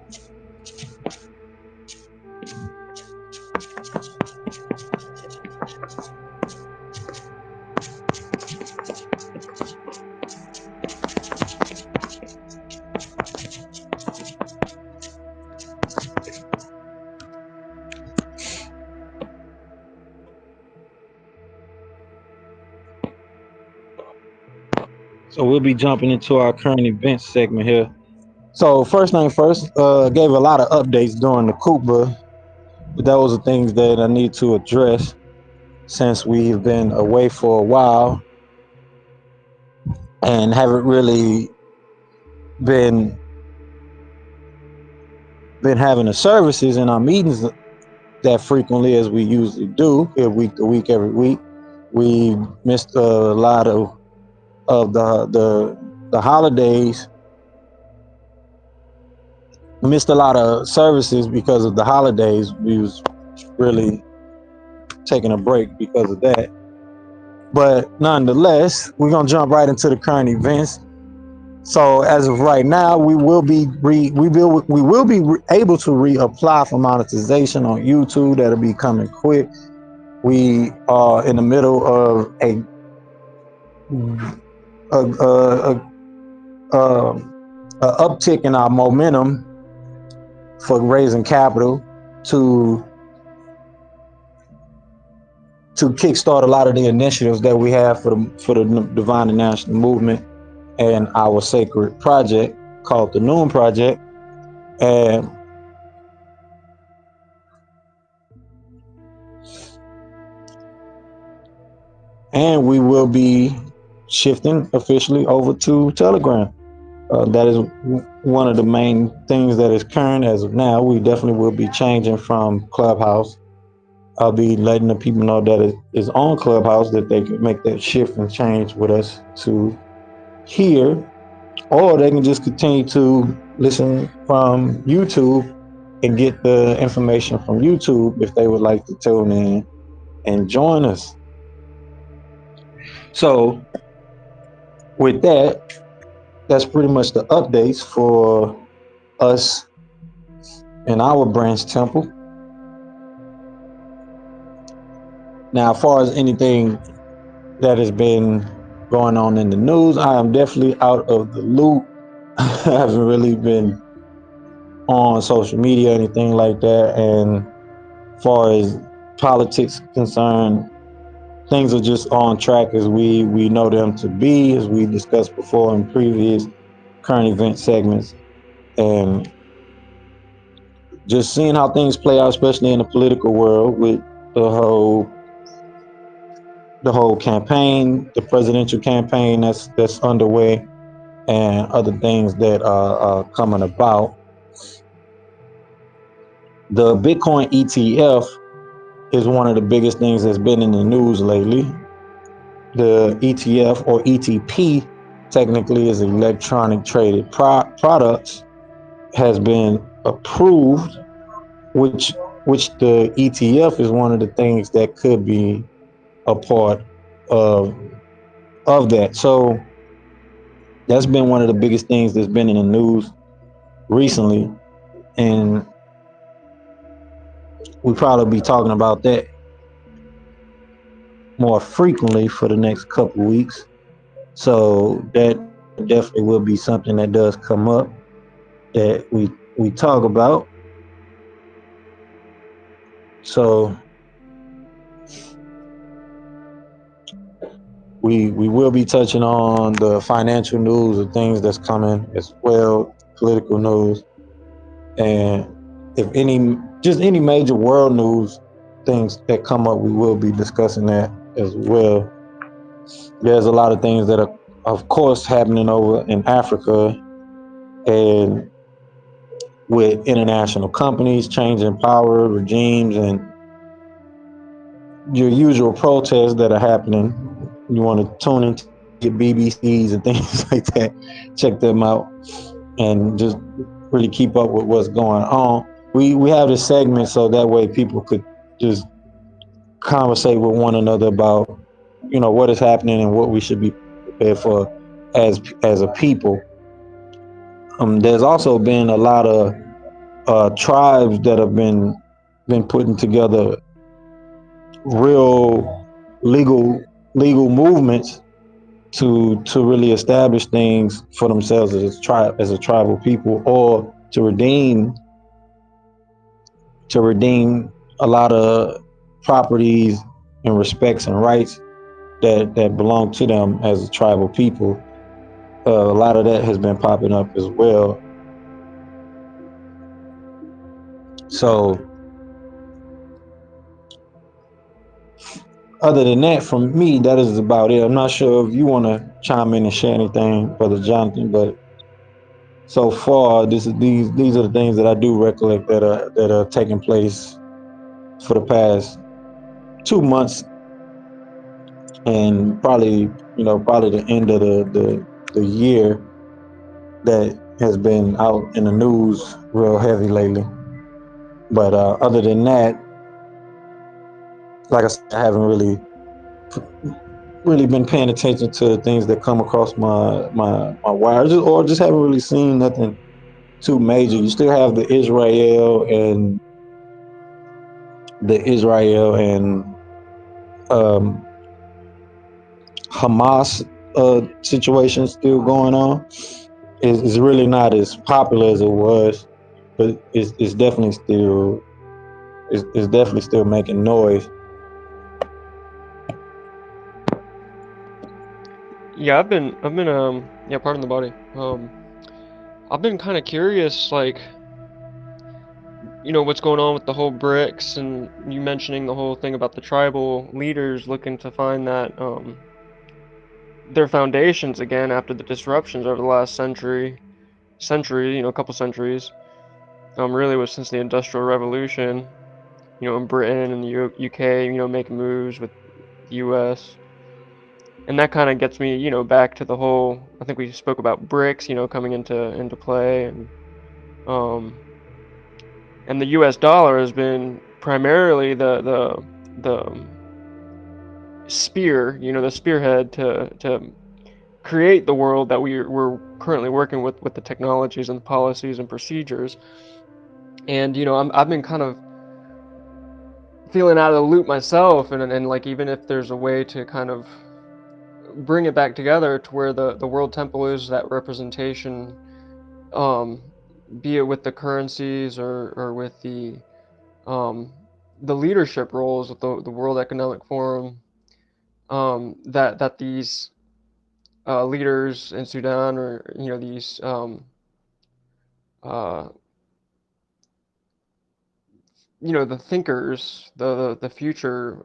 So we'll be jumping into our current events segment here. So first thing first, gave a lot of updates during the Kupa, but those are things that I need to address since we've been away for a while and haven't really been having the services in our meetings that frequently as we usually do, week to week, every week. We missed a lot of the holidays. We missed a lot of services because of the holidays. We was really taking a break because of that. But nonetheless, we're gonna jump right into the current events. So as of right now, we will be able to reapply for monetization on YouTube. That'll be coming quick. We are in the middle of a, a, a uptick in our momentum for raising capital to kickstart a lot of the initiatives that we have for the Divine and National Movement and our sacred project called the Noon Project. And we will be shifting officially over to Telegram. That is one of the main things that is current as of now. We definitely will be changing from Clubhouse. I'll be letting the people know that it is on Clubhouse that they can make that shift and change with us to here, or they can just continue to listen from YouTube and get the information from YouTube if they would like to tune in and join us. So with that, that's pretty much the updates for us in our branch temple. Now, as far as anything that has been going on in the news, I am definitely out of the loop. I haven't really been on social media or anything like that. And as far as politics concerned, things are just on track as we know them to be, as we discussed before in previous current event segments. And just seeing how things play out, especially in the political world, with the whole the whole campaign, the presidential campaign that's underway, and other things that are coming about. The Bitcoin ETF is one of the biggest things that's been in the news lately. The ETF or ETP technically is electronic traded products has been approved, which which the ETF is one of the things that could be a part of of that. So that's been one of the biggest things that's been in the news recently, and we'll probably be talking about that more frequently for the next couple of weeks. So that definitely will be something that does come up that we talk about. So we will be touching on the financial news and things that's coming as well, political news, and if any just any major world news things that come up, we will be discussing that as well. There's a lot of things that are, of course, happening over in Africa, and with international companies changing power regimes and your usual protests that are happening. You want to tune into your BBCs and things like that, check them out, and just really keep up with what's going on. We have this segment so that way people could just conversate with one another about what is happening and what we should be prepared for as a people. There's also been a lot of tribes that have been putting together real legal legal movements to really establish things for themselves as a tribal people, or to redeem a lot of properties and respects and rights that belong to them as a tribal people. A lot of that has been popping up as well. So other than that, from me, that is about it. I'm not sure if you want to chime in and share anything, Brother Jonathan, but so far, these are the things that I do recollect that are taking place for the past 2 months, and probably the end of the year that has been out in the news real heavy lately. But other than that, like I said, I haven't really been paying attention to the things that come across my wires, or just haven't really seen nothing too major. You still have the Israel and um, Hamas situation still going on. It's really not as popular as it was, but it's definitely still making noise. Yeah, yeah, pardon the body. I've been kind of curious, like, what's going on with the whole BRICS, and you mentioning the whole thing about the tribal leaders looking to find that their foundations again after the disruptions over the last century, a couple centuries. Really was since the Industrial Revolution, in Britain and the UK, making moves with the US. And that kind of gets me, back to the whole, I think we spoke about BRICS, coming into play, um and the US dollar has been primarily the spear, the spearhead to create the world that we're currently working with the technologies and the policies and procedures. And I've been kind of feeling out of the loop myself, and like even if there's a way to kind of bring it back together to where the world temple is that representation, um, be it with the currencies or with um, the leadership roles with the World Economic Forum, that these leaders in Sudan, or these uh, the thinkers, the future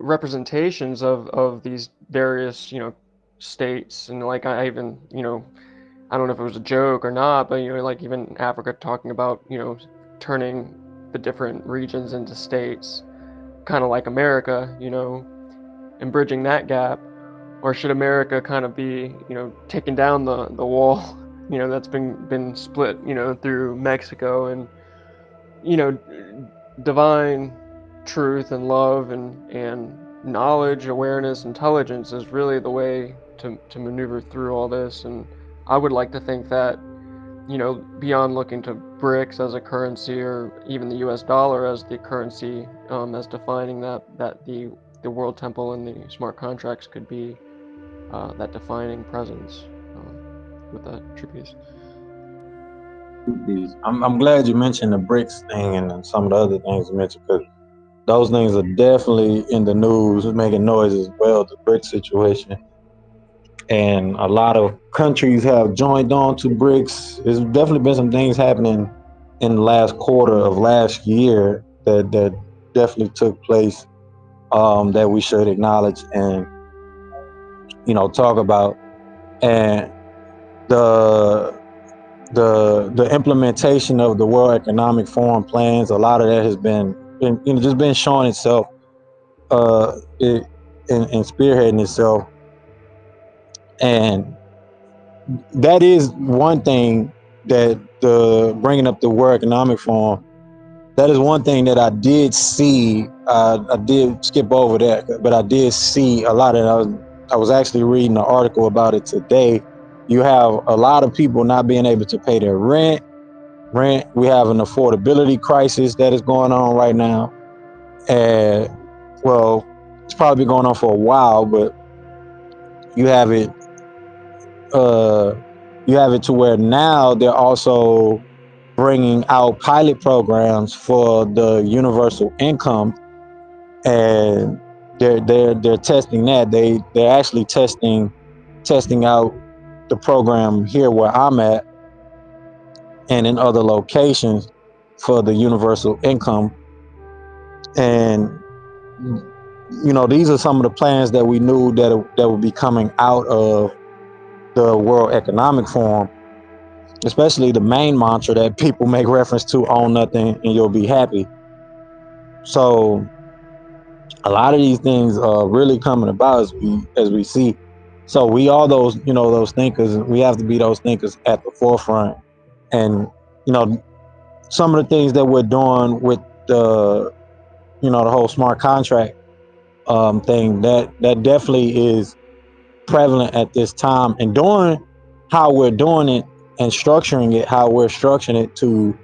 representations of these various states. And like I even I don't know if it was a joke or not, but like even Africa talking about turning the different regions into states, kind of like America, and bridging that gap. Or should America kind of be taking down the wall that's been split through Mexico, and you know, divine truth and love and knowledge, awareness, intelligence is really the way to maneuver through all this. And I would like to think that, beyond looking to BRICS as a currency, or even the US dollar as the currency, as defining that the world temple and the smart contracts could be that defining presence with that true piece. I'm glad you mentioned the BRICS thing and some of the other things you mentioned, because those things are definitely in the news, making noise as well. The BRICS situation, and a lot of countries have joined on to BRICS. There's definitely been some things happening in the last quarter of last year that definitely took place, that we should acknowledge and talk about. And the the implementation of the World Economic Forum plans, a lot of that has been just been showing itself, it, and spearheading itself. And that is one thing, that the bringing up the World Economic Forum, that is one thing that I did see. I did skip over that, but I did see a lot of it. I was actually reading an article about it today. You have a lot of people not being able to pay their rent. We have an affordability crisis that is going on right now. And well, it's probably been going on for a while, but you have it uh you have it to where now they're also bringing out pilot programs for the universal income, and they're testing that. They're actually testing out the program here where I'm at and in other locations for the universal income. And these are some of the plans that we knew that would be coming out of the World Economic Forum, especially the main mantra that people make reference to: own nothing and you'll be happy. So a lot of these things are really coming about as we see. So we are those thinkers. We have to be those thinkers at the forefront. And you know some of the things that we're doing with the the whole smart contract thing, that definitely is prevalent at this time. And doing how we're doing it and structuring it, how we're structuring it to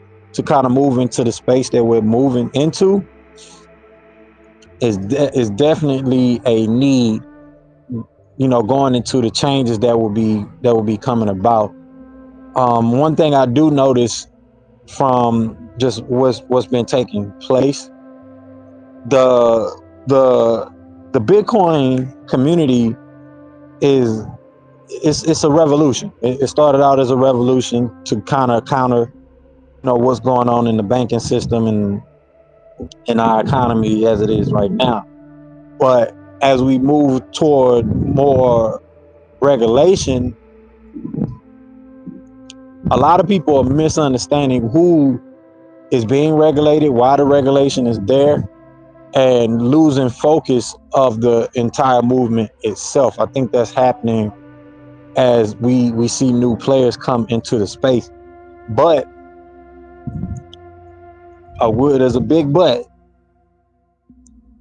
kind of move into the space that we're moving into, is definitely a need, going into the changes that will be coming about. One thing I do notice from just what's been taking place, the the the Bitcoin community is it's a revolution. It started out as a revolution to kind of counter, what's going on in the banking system and in our economy as it is right now. But as we move toward more regulation, a lot of people are misunderstanding who is being regulated, why the regulation is there, and losing focus of the entire movement itself. I think that's happening as we see new players come into the space. But there's a big but.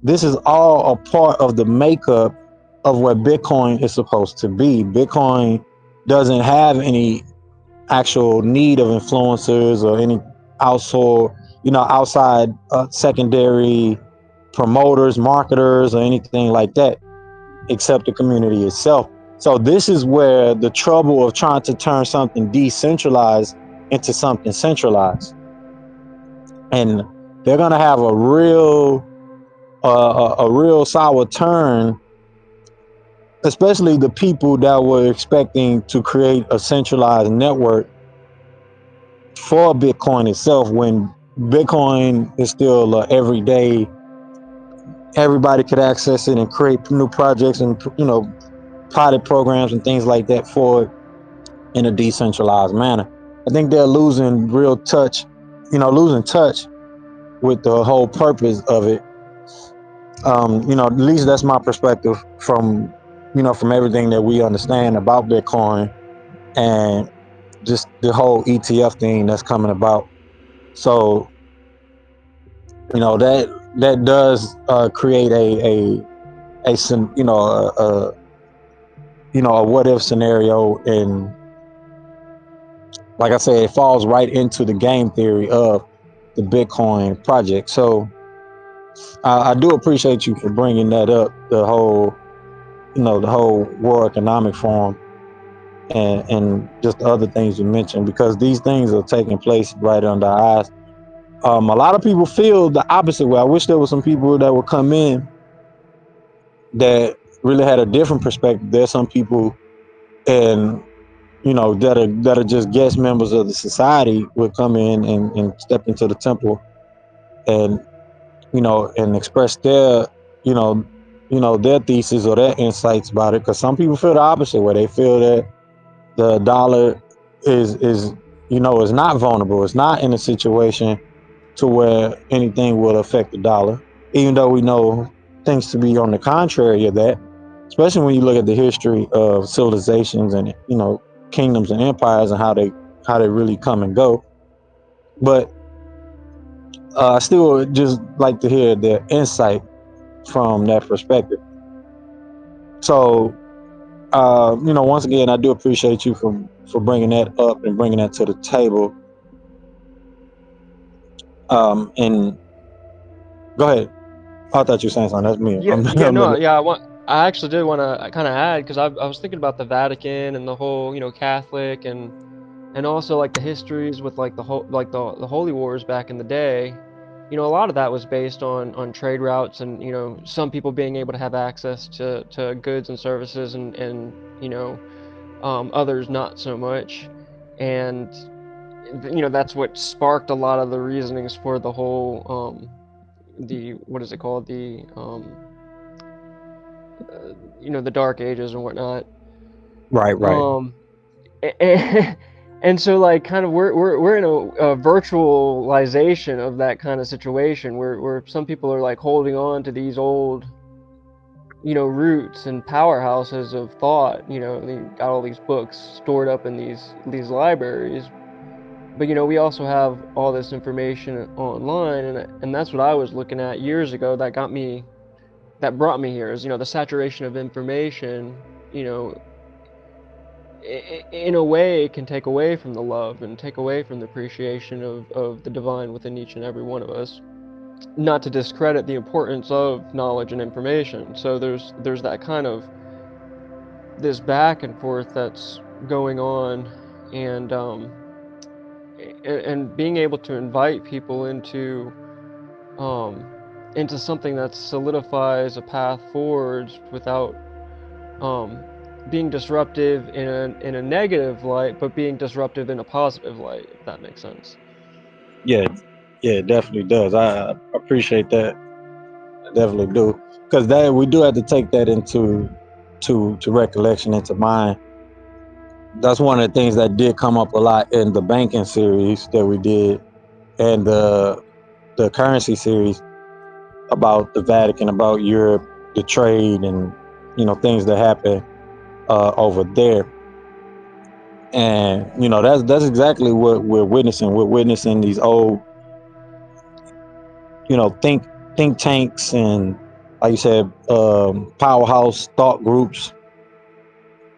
This is all a part of the makeup of what Bitcoin is supposed to be. Bitcoin doesn't have any actual need of influencers or any outside secondary promoters, marketers, or anything like that, except the community itself. So this is where the trouble of trying to turn something decentralized into something centralized, and they're gonna have a real sour turn, especially the people that were expecting to create a centralized network for Bitcoin itself, when Bitcoin is still everyday, everybody could access it and create new projects and pilot programs and things like that for it in a decentralized manner. I think they're losing touch with the whole purpose of it. At least that's my perspective from everything that we understand about Bitcoin and just the whole ETF thing that's coming about. So that does create a what if scenario, and like I said, it falls right into the game theory of the Bitcoin project. So I do appreciate you for bringing that up, the whole World Economic Forum, and just the other things you mentioned, because these things are taking place right under our eyes. A lot of people feel the opposite way. I wish there were some people that would come in that really had a different perspective. There's some people, and that are just guest members of the society, would come in and step into the temple, and and express you know their thesis or their insights about it. Because some people feel the opposite way. They feel that the dollar is not vulnerable. It's not in a situation to where anything will affect the dollar, even though we know things to be on the contrary of that, especially when you look at the history of civilizations and kingdoms and empires, and how they really come and go. But I still would just like to hear their insight from that perspective. So once again, I do appreciate you for bringing that up and bringing that to the table. And go ahead. I thought you were saying something. That's me. Yeah, yeah, no, yeah. I actually did want to kind of add, because I was thinking about the Vatican and the whole, Catholic, and also like the histories with like the holy wars back in the day. A lot of that was based on trade routes, and some people being able to have access to goods and services, and others not so much. And that's what sparked a lot of the reasonings for the whole the what is it called, the Dark Ages and whatnot. Right, right. Um, and so like kind of we're in a virtualization of that kind of situation, where some people are like holding on to these old roots and powerhouses of thought. They got all these books stored up in these libraries, but we also have all this information online, and that's what I was looking at years ago that brought me here, is the saturation of information. In a way, can take away from the love and take away from the appreciation of the divine within each and every one of us. Not to discredit the importance of knowledge and information. So there's that kind of this back and forth that's going on, and being able to invite people um into something that solidifies a path forwards without um being disruptive in a negative light, but being disruptive in a positive light, if that makes sense. Yeah, yeah, it definitely does. I appreciate that. I definitely do, because that we do have to take that to recollection, into mind. That's one of the things that did come up a lot in the banking series that we did, and the currency series, about the Vatican, about Europe, the trade, and things that happen over there. And that's exactly what we're witnessing. We're witnessing these old think tanks and like you said, powerhouse thought groups.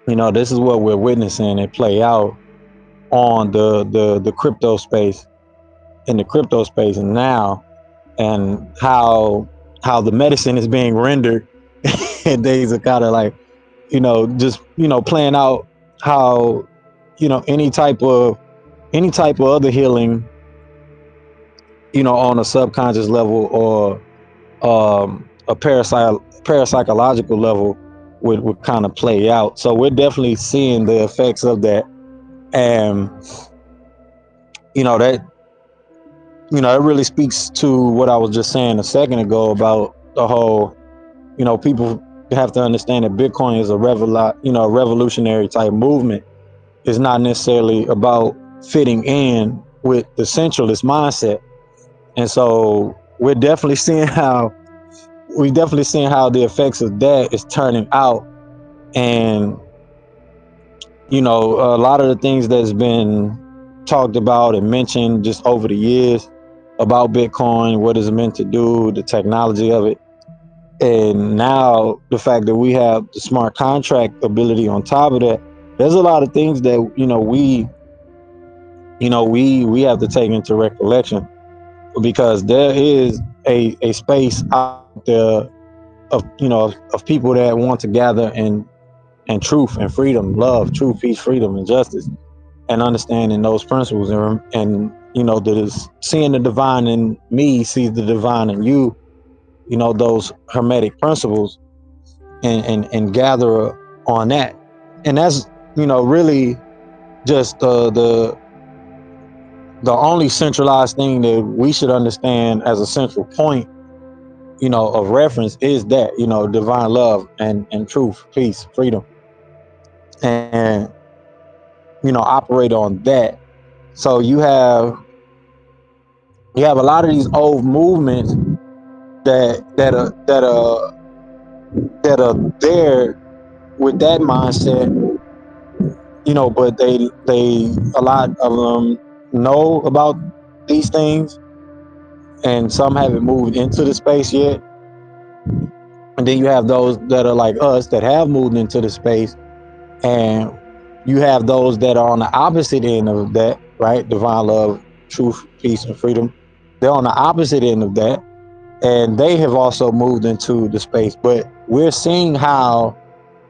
This is what we're witnessing it play out on the crypto space, in the crypto space now, and how the medicine is being rendered. And things are kind of like, just playing out how any type of other healing, on a subconscious level, or a parapsychological level would kind of play out. So we're definitely seeing the effects of that. And that it really speaks to what I was just saying a second ago about the whole, people have to understand that Bitcoin is a revolutionary type movement. It's not necessarily about fitting in with the centralist mindset. And so we're definitely seeing how the effects of that is turning out. And a lot of the things that's been talked about and mentioned just over the years about Bitcoin, what it's meant to do, the technology of it, and now the fact that we have the smart contract ability on top of that. There's a lot of things that we have to take into recollection, because there is a space out there of people that want to gather and truth and freedom, love, truth, peace, freedom, and justice, and understanding those principles, and that is seeing the divine in me sees the divine in you, those hermetic principles, and gather on that. And that's really just the only centralized thing that we should understand as a central point, of reference, is that, divine love and truth, peace, freedom, and operate on that. So you have a lot of these old movements that are there with that mindset, but they a lot of them know about these things, and some haven't moved into the space yet. And then you have those that are like us that have moved into the space, and you have those that are on the opposite end of that, right? Divine love, truth, peace, and freedom. They're on the opposite end of that, and they have also moved into the space. But we're seeing how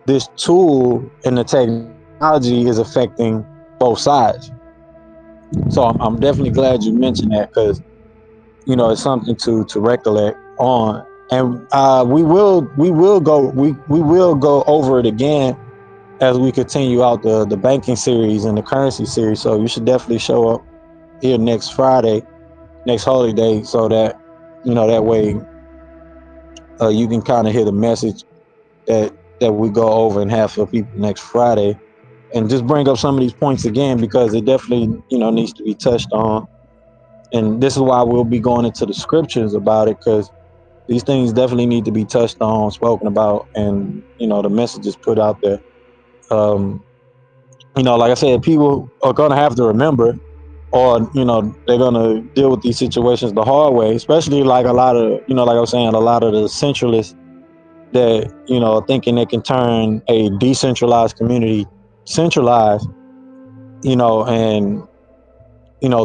this tool and the technology is affecting both sides. So I'm definitely glad you mentioned that, because it's something to recollect on. And we will go over it again as we continue out the banking series and the currency series. So you should definitely show up here next Friday, next holiday, so that that way you can kind of hear the message that we go over and have for people next Friday, and just bring up some of these points again, because it definitely needs to be touched on. And this is why we'll be going into the scriptures about it, because these things definitely need to be touched on, spoken about, and the messages put out there. um like I said, people are gonna have to remember, or they're gonna deal with these situations the hard way, especially like a lot of like I was saying, a lot of the centralists that thinking they can turn a decentralized community centralized, and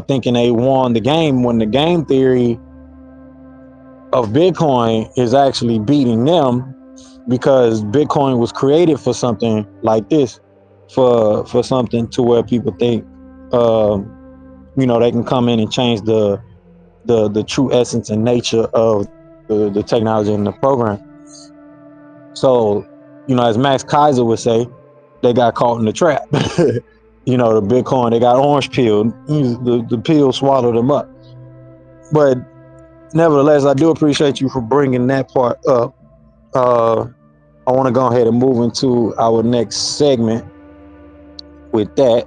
thinking they won the game, when the game theory of Bitcoin is actually beating them, because Bitcoin was created for something like this, for something to where people think they can come in and change the true essence and nature of the technology and the program. So as Max Kaiser would say, they got caught in the trap. The Bitcoin, they got orange peel, the pill swallowed them up. But nevertheless, I do appreciate you for bringing that part up. uh I want to go ahead and move into our next segment. With that,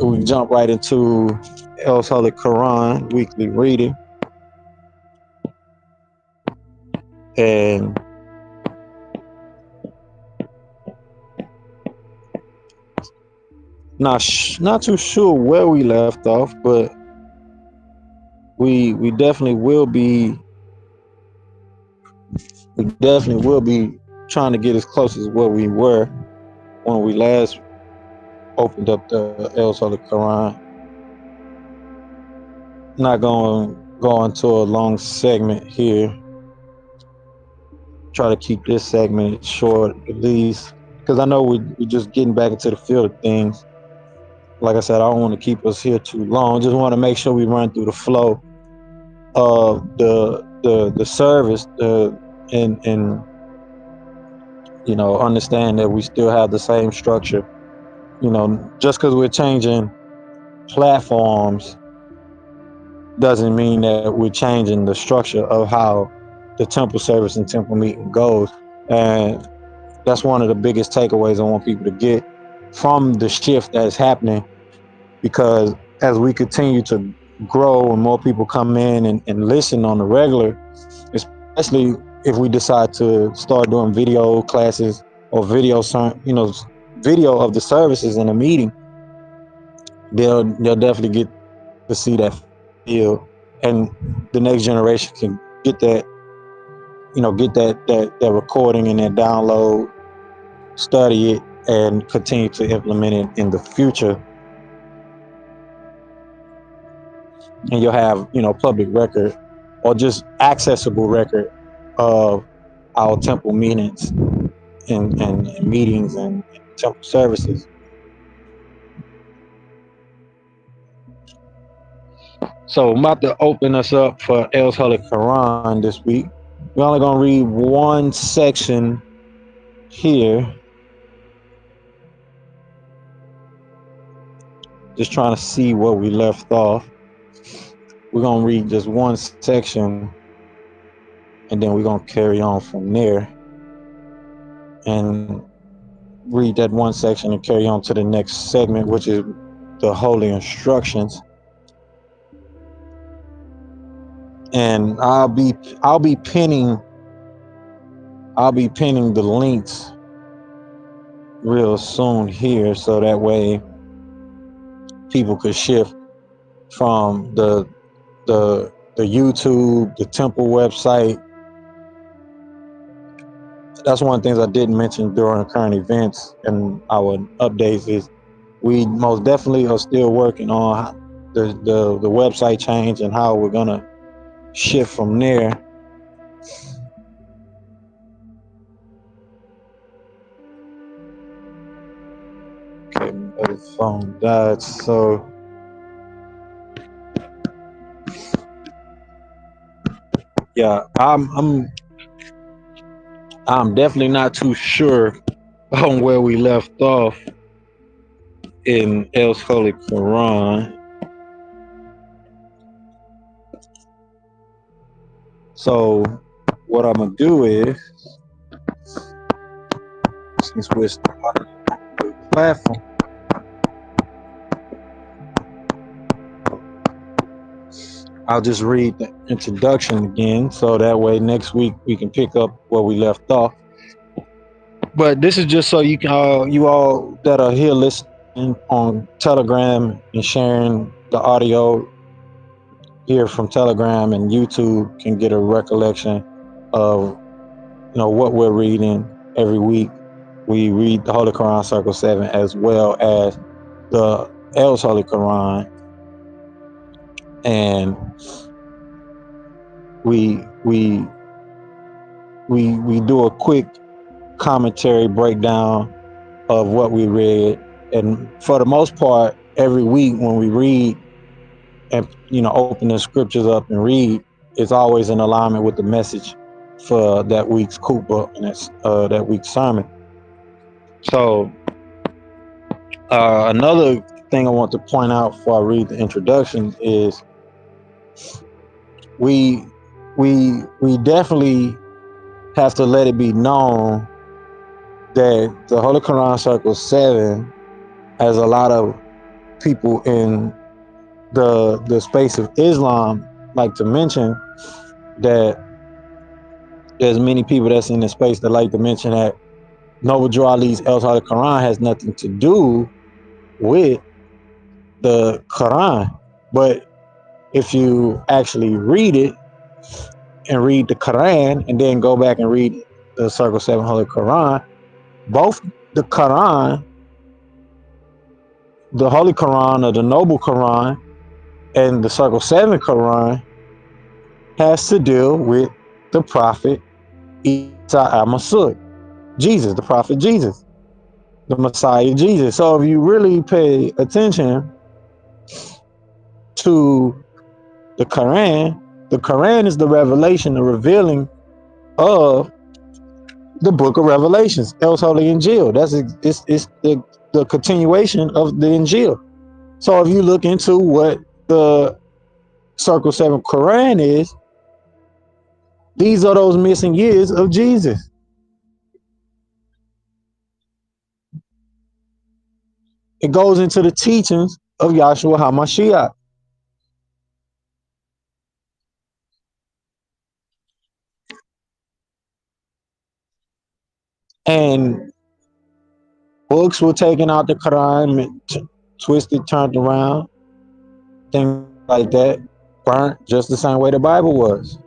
we jump right into El Holy Quran weekly reading. And not too sure where we left off, but we definitely will be We definitely will be trying to get as close as where we were when we last opened up the El Holy Quran. Not going to go into a long segment here. Try to keep this segment short at least, because I know we're just getting back into the field of things. Like I said, I don't want to keep us here too long. Just want to make sure we run through the flow of the service, and understand that we still have the same structure. Just because we're changing platforms doesn't mean that we're changing the structure of how the temple service and temple meeting goes. And that's one of the biggest takeaways I want people to get from the shift that's happening, because as we continue to grow and more people come in and listen on the regular, especially if we decide to start doing video classes or video of the services in a meeting, they'll definitely get to see that feel, and the next generation can get that, get that recording and that download, study it, and continue to implement it in the future. And you'll have, public record or just accessible record of our temple meetings and meetings and temple services. So I'm about to open us up for El's Holy Quran this week. We're only going to read one section here. Just trying to see where we left off. We're going to read just one section, and then we're going to carry on from there and read that one section and carry on to the next segment, which is the holy instructions. And I'll be pinning the links real soon here, so that way people could shift from the YouTube, the temple website. That's one of the things I didn't mention during current events and our updates is we most definitely are still working on the website change and how we're gonna shift from there. Okay, my other phone died, so yeah, I'm definitely not too sure on where we left off in El's Holy Quran. So what I'm gonna do is, since we're starting the platform, I'll just read the introduction again, so that way next week we can pick up where we left off. But this is just so you all that are here listening on Telegram and sharing the audio here from Telegram and YouTube can get a recollection of what we're reading every week. We read the Holy Quran Circle 7 as well as the El's Holy Quran, and we we we do a quick commentary breakdown of what we read. And for the most part, every week when we read and open the scriptures up and read, it's always in alignment with the message for that week's Kupa and that's that week's sermon. So another thing I want to point out before I read the introduction is we we definitely have to let it be known that the Holy Quran Circle 7 has a lot of people in the space of Islam like to mention that there's many people that's in the space that like to mention that Noble Drew Ali's El Holy Quran has nothing to do with the Quran. But if you actually read it, and read the Quran and then go back and read the Circle 7 Holy Quran, both the Quran, the Holy Quran or the Noble Quran, and the Circle 7 Quran has to deal with the Prophet Isa al-Masih, Jesus, the Prophet Jesus, the Messiah Jesus. So if you really pay attention to the Quran is the revelation, the revealing of the book of Revelations, El Holy Injiyl. It's the continuation of the Injiyl. So if you look into what the Circle 7 Quran is, these are those missing years of Jesus. It goes into the teachings of Yahshua HaMashiach. And books were taken out the Quran, twisted, turned around, things like that, burnt just the same way the Bible was.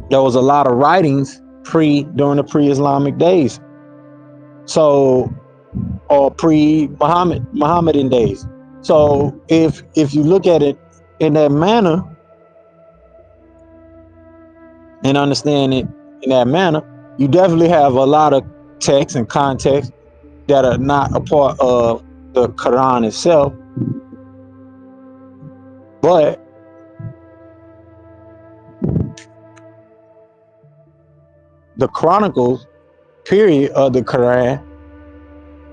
There was a lot of writings during the pre-Islamic days. So, or Mohammedan days. So if you look at it in that manner and understand it in that manner, you definitely have a lot of text and context that are not a part of the Quran itself, but the chronicles period of the Quran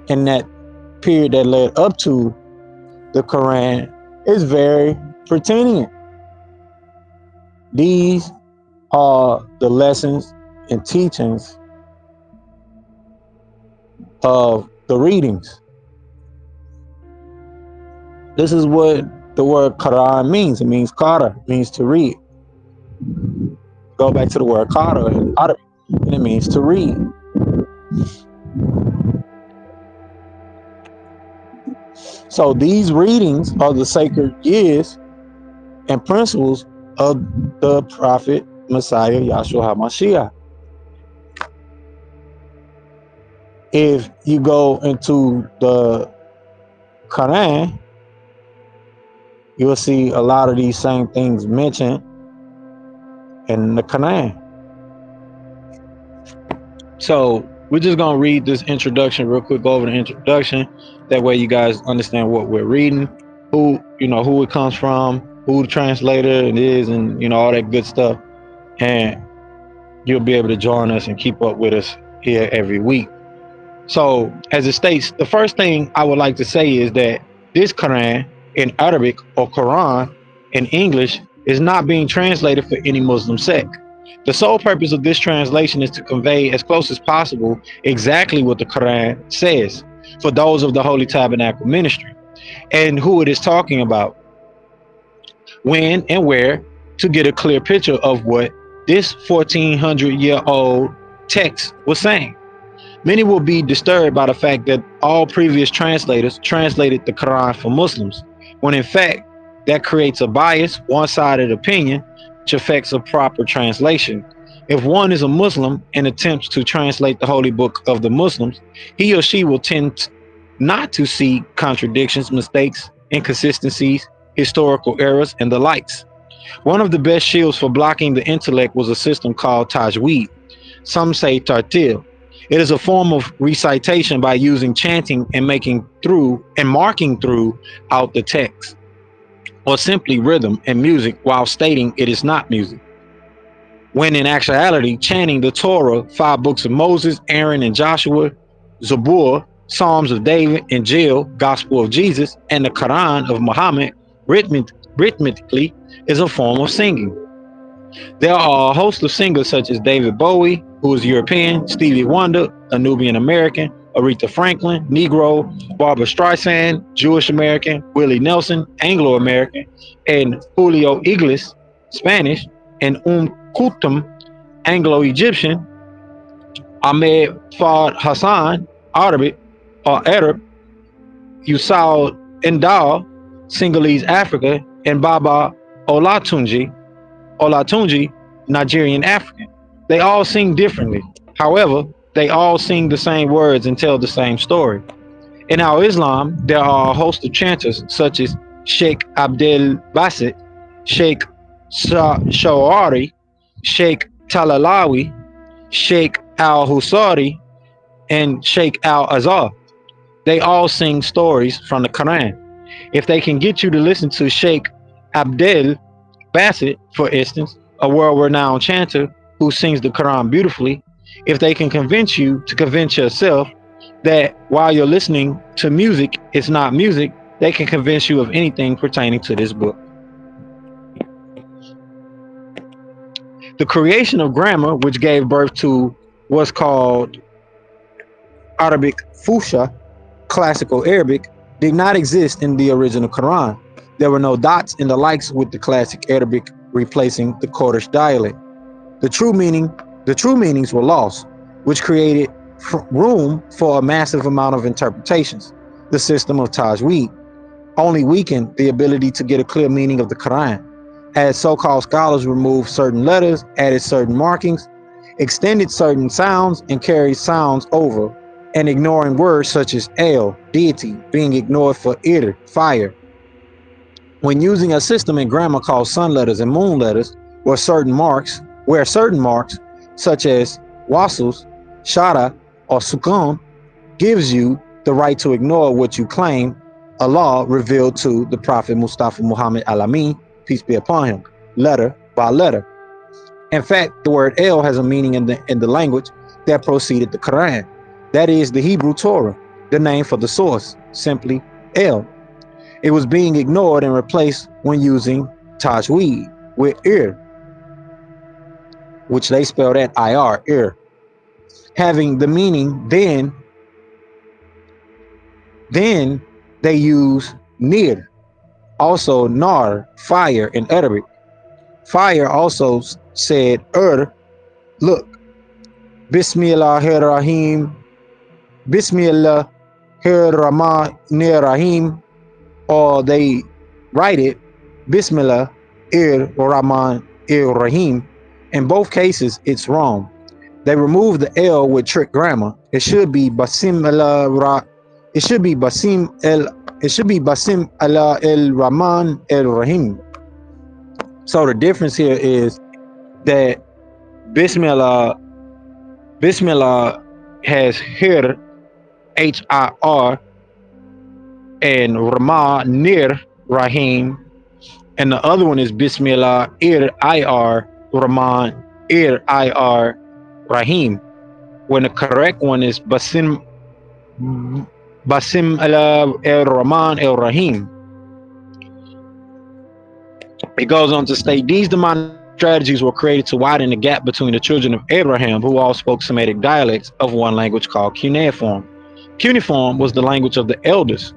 and that period that led up to the Quran is very pertinent. These are the lessons and teachings of the readings. This is what the word Quran means. It means Qara, it means to read. Go back to the word Qara in Arabic, and it means to read. So these readings are the sacred years and principles of the Prophet Messiah Yahshua HaMashiach. If you go into the Quran, you'll see a lot of these same things mentioned in the Quran. So we're just gonna read this introduction real quick, go over the introduction. That way you guys understand what we're reading, who it comes from, who the translator it is, and all that good stuff. And you'll be able to join us and keep up with us here every week. So, as it states, the first thing I would like to say is that this Quran in Arabic or Quran in English is not being translated for any Muslim sect. The sole purpose of this translation is to convey as close as possible exactly what the Quran says for those of the Holy Tabernacle ministry and who it is talking about, when and where, to get a clear picture of what this 1400-year-old text was saying. Many will be disturbed by the fact that all previous translators translated the Quran for Muslims, when in fact that creates a biased, one-sided opinion which affects a proper translation. If one is a Muslim and attempts to translate the holy book of the Muslims, he or she will tend not to see contradictions, mistakes, inconsistencies, historical errors, and the likes. One of the best shields for blocking the intellect was a system called Tajweed. Some say Tartil. It is a form of recitation by using chanting and marking through out the text, or simply rhythm and music while stating it is not music. When in actuality, chanting the Torah, 5 books of Moses, Aaron, and Joshua, Zabuwr, Psalms of David, Injiyl, Gospel of Jesus, and the Quran of Muhammad rhythmically is a form of singing. There are a host of singers such as David Bowie, who is European, Stevie Wonder, a Nubian American, Aretha Franklin, Negro, Barbara Streisand, Jewish American, Willie Nelson, Anglo American, and Julio Iglesias, Spanish, and Kulthum, Anglo Egyptian, Ahmed Fard Hassan, Arabic, or Arab, Usaid Endal, Sinhalese Africa, and Baba Olatunji, Olatunji, Nigerian African. They all sing differently. However, they all sing the same words and tell the same story. In our Islam, there are a host of chanters such as Sheikh Abdel Basit, Sheikh Shawari, Sheikh Talalawi, Sheikh Al Husari, and Sheikh Al Azhar. They all sing stories from the Quran. If they can get you to listen to Sheikh Abdel Basit, for instance, a world renowned chanter who sings the Quran beautifully, if they can convince you to convince yourself that while you're listening to music, it's not music, they can convince you of anything pertaining to this book. The creation of grammar, which gave birth to what's called Arabic Fusha, classical Arabic, did not exist in the original Quran. There were no dots in the likes with the classic Arabic replacing the Kurdish dialect. The true meaning, the true meanings were lost, which created room for a massive amount of interpretations. The system of Tajweed only weakened the ability to get a clear meaning of the Quran, as so-called scholars removed certain letters, added certain markings, extended certain sounds, and carried sounds over, and ignoring words such as el, deity, being ignored for ir, fire. When using a system in grammar called sun letters and moon letters, where certain marks, such as wasls, shada, or sukun, gives you the right to ignore what you claim Allah revealed to the Prophet Mustafa Muhammad Al-Amin, peace be upon him, letter by letter. In fact, the word El has a meaning in the language that preceded the Quran. That is the Hebrew Torah, the name for the source, simply El. It was being ignored and replaced when using Tajweed with Ir, which they spelled at IR, Ir, having the meaning then they use Nir, also Nar, fire in Arabic. Fire also said look, Bismillahirrahim, Bismillahirrahmanirrahim, or they write it Bismillah Rahman Rahim. In both cases, it's wrong. They removed the L with trick grammar. It should be Basim Allah. It should be Basim Allah El Rahman El Rahim. So the difference here is that Bismillah has Hir, Hir, and Rahman Nir Rahim, and the other one is Bismillah Ir, Rahman Ir, Rahim. When the correct one is Basim Allah El Rahman El Rahim. It goes on to state these demonic strategies were created to widen the gap between the children of Abraham, who all spoke Semitic dialects of one language called cuneiform. Cuneiform was the language of the elders.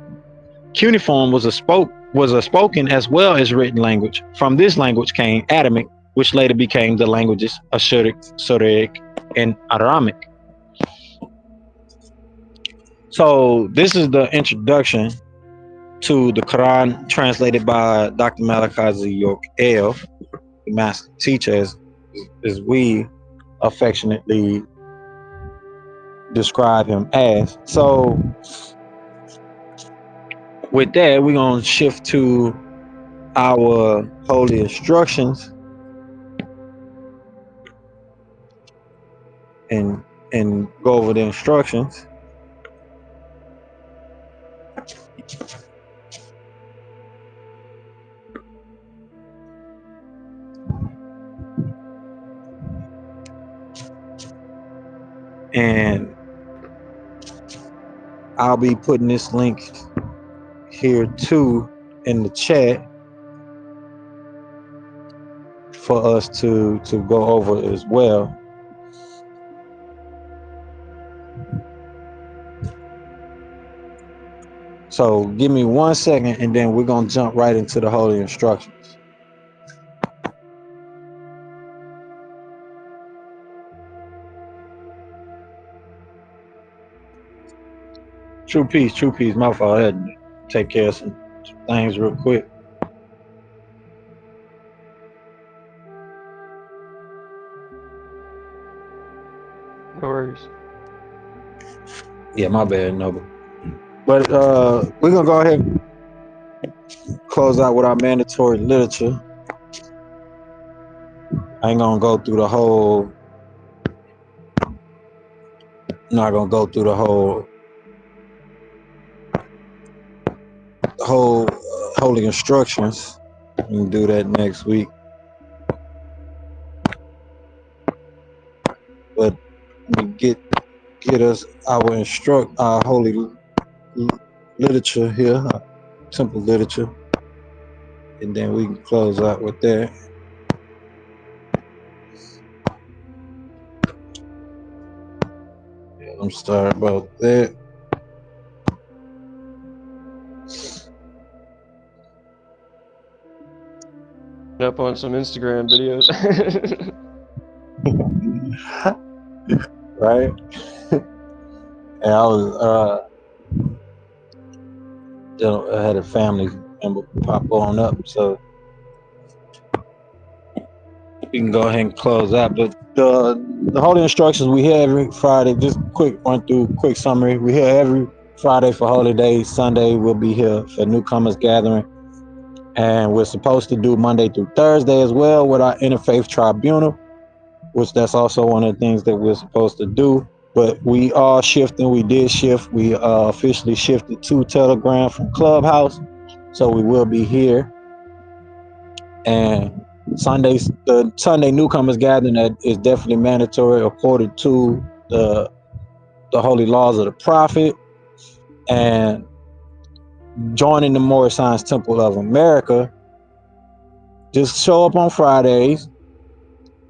Cuneiform was a spoken as well as written language. From this language came Adamic, which later became the languages Ashuric, Syriac, and Aramic. So this is the introduction to the Quran translated by Dr. Malachi El, the master teacher, as we affectionately describe him as. So with that, we're going to shift to our holy instructions and go over the instructions. And I'll be putting this link here too in the chat for us to go over as well. So give me 1 second and then we're going to jump right into the holy instructions. True peace, my fault. I had to take care of some things real quick. No worries. Yeah, my bad, Noble. But we're gonna go ahead and close out with our mandatory literature. I ain't gonna go through the whole. Not gonna go through the whole holy instructions. We can do that next week. But we get us our holy literature here, our temple literature, and then we can close out with that. I'm sorry about that. Up on some Instagram videos. Right? And I was I had a family member pop on up, so we can go ahead and close out. But the holy instructions we hear every Friday. Just quick run through, quick summary. We hear every Friday for holy days. Sunday we'll be here for newcomers gathering, and we're supposed to do Monday through Thursday as well with our interfaith tribunal, which that's also one of the things that we're supposed to do. But we are shifting. We did shift. We officially shifted to Telegram from Clubhouse, so we will be here. And the Sunday newcomers gathering, that is definitely mandatory according to the holy laws of the prophet. And joining the Moorish Science Temple of America, just show up on Fridays.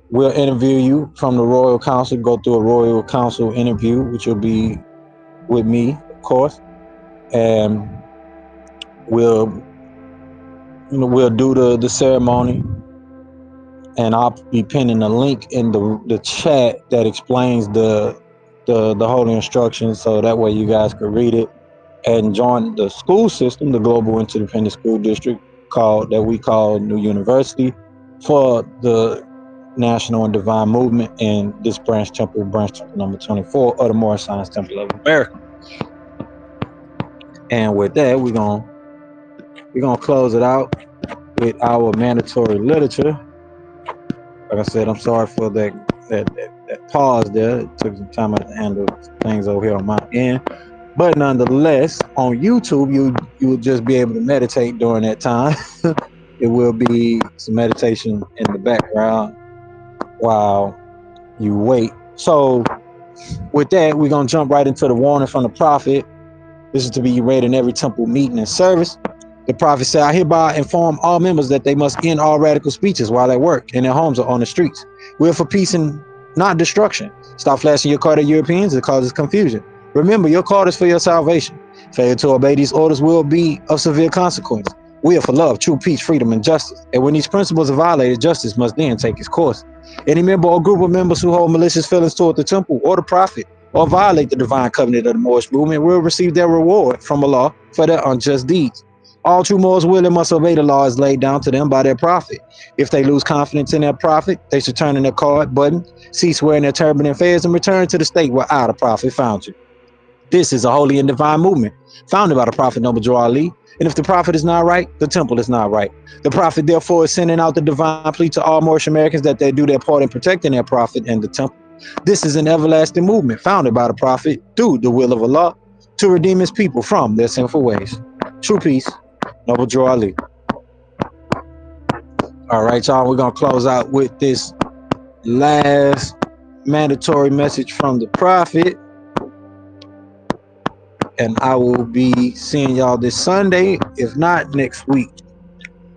We'll interview you from the Royal Council, go through a Royal Council interview, which will be with me, of course. And we'll do the ceremony, and I'll be pinning a link in the chat that explains the holy instructions, so that way you guys can read it and join the school system, the Global Interdependent School District, we call New University, for the National and Divine Movement in this branch temple number 24 of the Moorish Science Temple of America. And with that, we're gonna close it out with our mandatory literature. Like I said, I'm sorry for that pause there. It took some time to handle things over here on my end. But nonetheless, on YouTube, you will just be able to meditate during that time. It will be some meditation in the background while you wait. So with that, we're gonna jump right into the warning from the prophet. This is to be read in every temple meeting and service. The prophet said, I hereby inform all members that they must end all radical speeches while at work, in their homes, or on the streets. We're for peace and not destruction. Stop flashing your card at Europeans. It causes confusion. Remember, your card is for your salvation. Failure to obey these orders will be of severe consequence. We are for love, true peace, freedom, and justice. And when these principles are violated, justice must then take its course. Any member or group of members who hold malicious feelings toward the temple or the prophet, or violate the divine covenant of the Moorish movement, will receive their reward from Allah for their unjust deeds. All true Moors will and must obey the laws laid down to them by their prophet. If they lose confidence in their prophet, they should turn in their card button, cease wearing their turban and fez, and return to the state where I, the prophet, found you. This is a holy and divine movement founded by the prophet Noble Ali. And if the prophet is not right, the temple is not right. The prophet, therefore, is sending out the divine plea to all Moorish Americans that they do their part in protecting their prophet and the temple. This is an everlasting movement founded by the prophet through the will of Allah to redeem his people from their sinful ways. True peace, Noble Ali. All right, y'all, we're going to close out with this last mandatory message from the prophet. And I will be seeing y'all this Sunday, if not next week.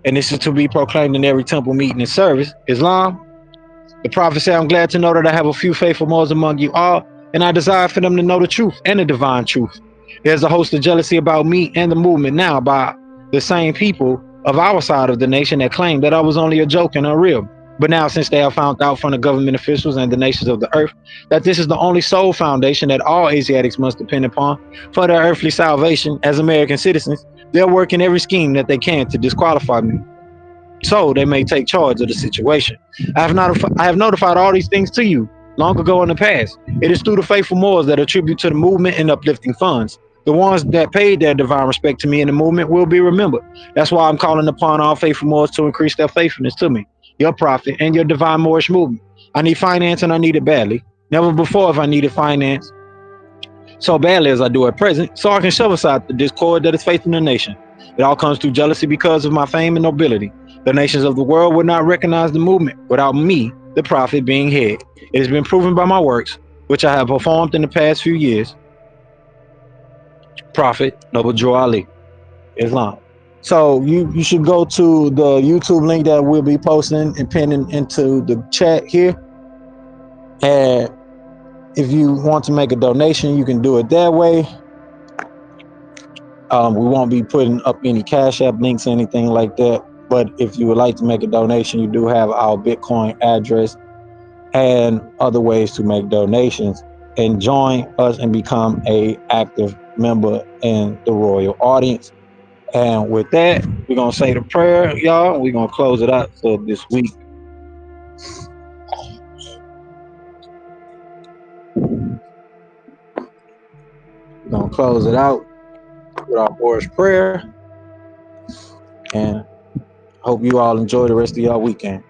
And this is to be proclaimed in every temple meeting and service. Islam, the prophet said, I'm glad to know that I have a few faithful Moors among you all, and I desire for them to know the truth and the divine truth. There's a host of jealousy about me and the movement now by the same people of our side of the nation that claim that I was only a joke and unreal. But now, since they have found out from the government officials and the nations of the earth that this is the only sole foundation that all Asiatics must depend upon for their earthly salvation as American citizens, they're working every scheme that they can to disqualify me, so they may take charge of the situation. I have notified all these things to you, long ago in the past. It is through the faithful Moors that attribute to the movement and uplifting funds. The ones that paid their divine respect to me in the movement will be remembered. That's why I'm calling upon all faithful Moors to increase their faithfulness to me, your prophet, and your divine Moorish movement. I need finance and I need it badly. Never before have I needed finance so badly as I do at present, so I can shove aside the discord that is facing the nation. It all comes through jealousy because of my fame and nobility. The nations of the world would not recognize the movement without me, the prophet, being head. It has been proven by my works, which I have performed in the past few years. Prophet, Noble Joe Ali, Islam. So you should go to the YouTube link that we'll be posting and pinning into the chat here. And if you want to make a donation, you can do it that way. We won't be putting up any Cash App links or anything like that. But if you would like to make a donation, you do have our Bitcoin address and other ways to make donations and join us and become a active member in the royal audience. And with that, we're gonna say the prayer, y'all. We're gonna close it out for this week. We're gonna close it out with our Moorish prayer, and hope you all enjoy the rest of y'all weekend.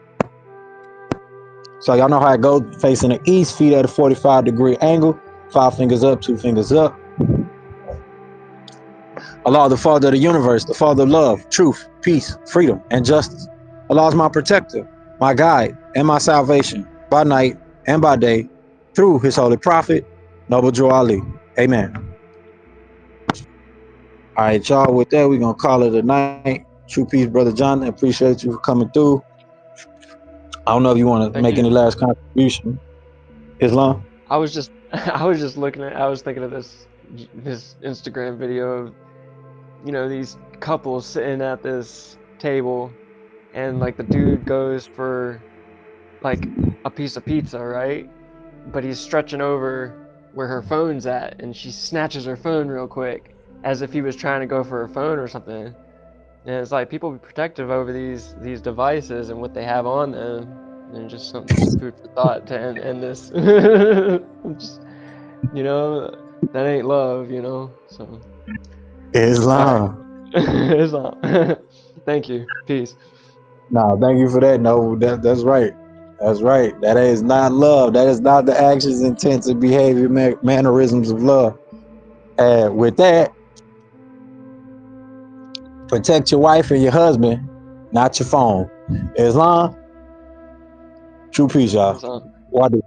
So y'all know how it goes. Facing the east, feet at a 45-degree angle. 5 fingers up, 2 fingers up. Allah, the Father of the universe, the Father of love, truth, peace, freedom, and justice. Allah is my protector, my guide, and my salvation by night and by day through his holy prophet, Noble Joe Ali. Amen. All right, y'all. With that, we're going to call it a night. True peace, Brother John. I appreciate you for coming through. I don't know if you want to Thank make you. any last contribution. Islam? I was just I was just I was thinking of this Instagram video of, these couples sitting at this table, and like the dude goes for like a piece of pizza, right? But he's stretching over where her phone's at, and she snatches her phone real quick as if he was trying to go for her phone or something. And it's like people be protective over these devices and what they have on them, and just some food for thought to end this. Just, you know, that ain't love. So, all right. Islam. It's all. Thank you. Peace. No, thank you for that. No, that's right. That's right. That is not love. That is not the actions, intents, and behavior, mannerisms of love. And with that, protect your wife and your husband, not your phone. Islam, true peace, y'all. It's all. Wadu.